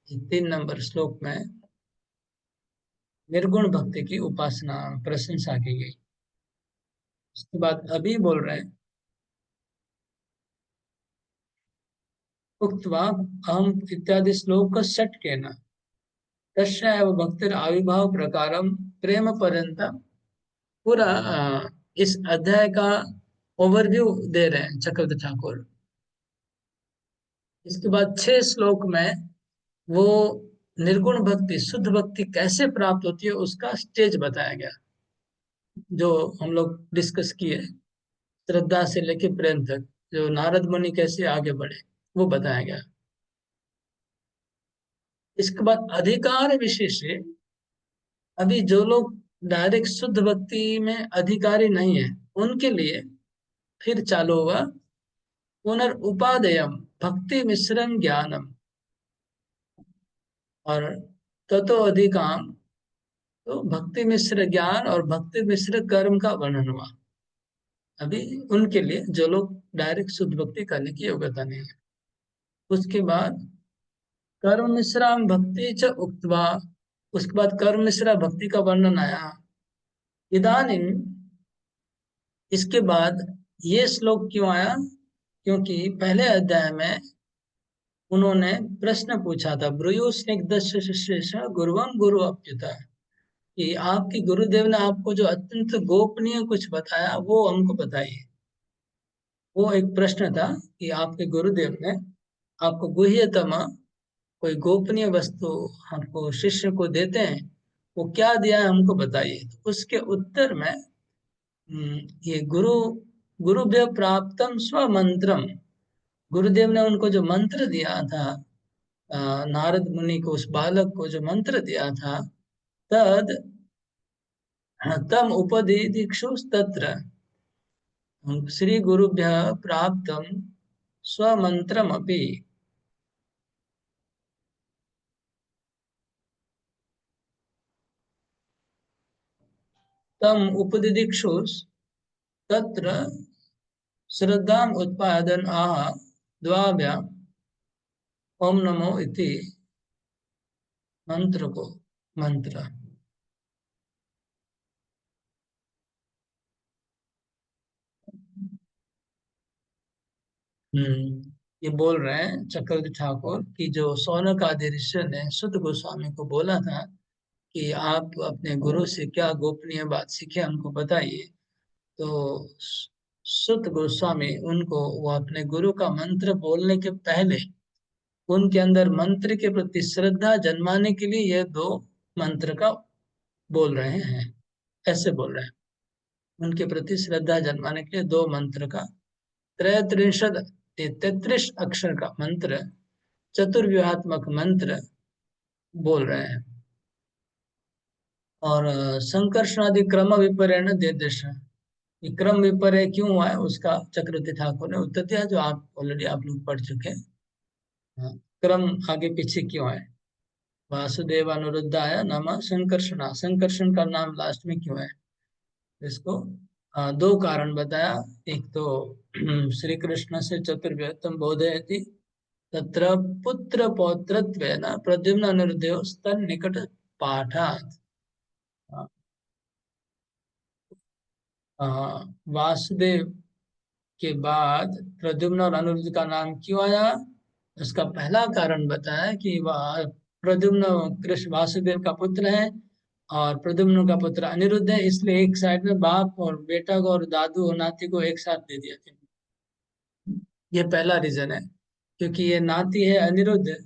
ये 3 नंबर श्लोक में निर्गुण भक्ति की उपासना, प्रशंसा की गई। उसके बाद अभी बोल रहे हैं, उक्त्वा अहम इत्यादि श्लोक का षट कहना, तस्य एव भक्तिर आविर्भाव प्रकारम प्रेम पर्यंत। पूरा इस अध्याय का ओवरव्यू दे रहे हैं चक्रवर्ती ठाकुर। इसके बाद 6 श्लोक में वो निर्गुण भक्ति, शुद्ध भक्ति कैसे प्राप्त होती है उसका स्टेज बताया गया, जो हम लोग डिस्कस किए। श्रद्धा से लेके प्रेम तक जो नारद मुनि कैसे आगे बढ़े, वो बताया गया। इसके बाद अधिकार विशेष है। अभी जो लोग डायरेक्ट शुद्ध भक्ति में अधिकारी नहीं है, उनके लिए फिर चालू हुआ पुनर्उपादेयम भक्ति मिश्रम ज्ञानम। और ततो अधिकाम, तो भक्ति मिश्र ज्ञान और भक्ति मिश्र कर्म का वर्णन हुआ। अभी उनके लिए जो लोग डायरेक्ट शुद्ध भक्ति करने की योग्यता नहीं है। उसके बाद कर्म मिश्राम भक्ति च उक्त्वा, उसके बाद कर्म मिश्रा भक्ति का वर्णन आया। इदानीम, इसके बाद ये श्लोक क्यों आया? क्योंकि पहले अध्याय में उन्होंने प्रश्न पूछा था, ब्रूयु स्निग्धस्य शिष्येषु गुरुवं गुरु अप्युता, कि आपके गुरुदेव ने आपको जो अत्यंत गोपनीय कुछ बताया वो हमको बताइए। वो एक प्रश्न था कि आपके गुरुदेव ने आपको गुह्यतम कोई गोपनीय वस्तु आपको शिष्य को देते हैं, वो क्या दिया है हमको बताइए। तो उसके उत्तर में ये गुरुदेव प्राप्तम स्वमंत्रम, गुरुदेव ने उनको जो मंत्र दिया था, नारद मुनि को, उस बालक को जो मंत्र दिया था, तद तम उपदिदिक्षु तत्र, श्री गुरुभ्य प्राप्तम स्वमंत्रमपि। तम उपदिदिक्षु, तत्र श्रद्धाम उत्पादन आह द्वाभ्या ओम नमो इति मंत्र को मंत्र ये बोल रहे हैं चक्रवर्ती ठाकुर कि जो सौनक आदि ऋषि ने सुत गोस्वामी को बोला था कि आप अपने गुरु से क्या गोपनीय बात सीखे हमको बताइए। तो सुत गोस्वामी उनको वो अपने गुरु का मंत्र बोलने के पहले उनके अंदर मंत्र के प्रति श्रद्धा जन्माने के लिए ये दो मंत्र का बोल रहे हैं। ऐसे बोल रहे हैं, उनके प्रति श्रद्धा जन्माने के लिए दो मंत्र का 33 अक्षर का मंत्र, चतुर्व्यूहात्मक मंत्र बोल रहे हैं। और संकर्षणादि क्रम विपर्यण निर्देश, ये क्रम विपर्य क्यों हुआ है उसका चक्रवर्ती ठाकुर ने उत्तर दिया, जो आप ऑलरेडी आप लोग पढ़ चुके हैं। हाँ, क्रम आगे पीछे क्यों है। वासुदेव अनुरुद्धाय नमः संकर्षणा, संकर्षण का नाम लास्ट में क्यों है, इसको दो कारण बताया। एक तो श्री कृष्ण से चतुर्व्यक्तम बोधयति तत्र पुत्र पौत्रत्वेन प्रद्युम्न अनिरुद्धयोः स्तन निकट पाठात्। वासुदेव के बाद प्रद्युम्न और अनिरुद्ध का नाम क्यों आया, उसका पहला कारण बताया कि वह प्रद्युम्न कृष्ण वासुदेव का पुत्र है और प्रद्युम्न का पुत्र अनिरुद्ध है, इसलिए एक साइड में बाप और बेटा को और दादू और नाती को एक साथ दे दिया था। ये पहला रीजन है, क्योंकि ये नाती है अनिरुद्ध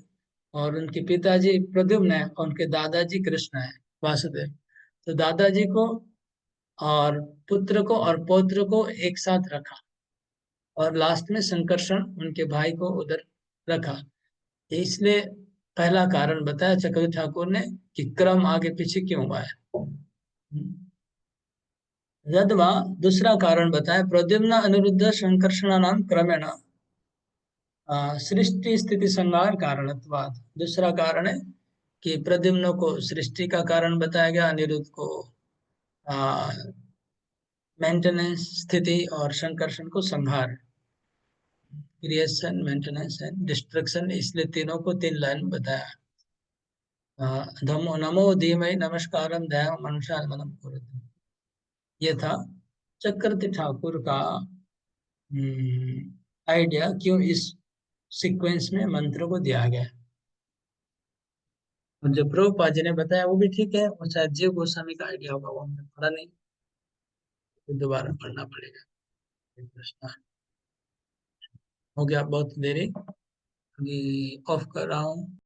और उनके पिताजी प्रद्युम्न है और उनके दादाजी कृष्ण है वासुदेव। तो दादाजी को और पुत्र को और पौत्र को एक साथ रखा और लास्ट में संकर्षण उनके भाई को उधर रखा। इसलिए पहला कारण बताया चक्रवर्ती ठाकुर ने कि क्रम आगे पीछे क्यों हुआ है। यद्वा दूसरा कारण बताया प्रद्युम्न अनिरुद्ध संकर्षण नाम क्रमेण सृष्टि स्थिति संहार कारणत्वात्। दूसरा कारण है कि प्रद्युम्न को सृष्टि का कारण बताया गया, अनिरुद्ध को मेंटेनेंस स्थिति और संकर्षण को संहार, क्रिएशन मेंटेनेंस एंड डिस्ट्रक्शन, इसलिए तीनों को 3 लाइन बताया। धमो नमो धीमहि नमस्कारम दया मनुष्यात्मनम कुरुते। ये था चक्रवर्ती ठाकुर का आइडिया क्यों इस सीक्वेंस में मंत्र को दिया गया। और जो प्रभुपाद जी ने बताया वो भी ठीक है, वो शायद जीव गोस्वामी का आइडिया होगा, वो हमने पढ़ा नहीं, तो दोबारा पढ़ना पड़ेगा। हो गया बहुत देरी, अभी ऑफ कर रहा हूँ।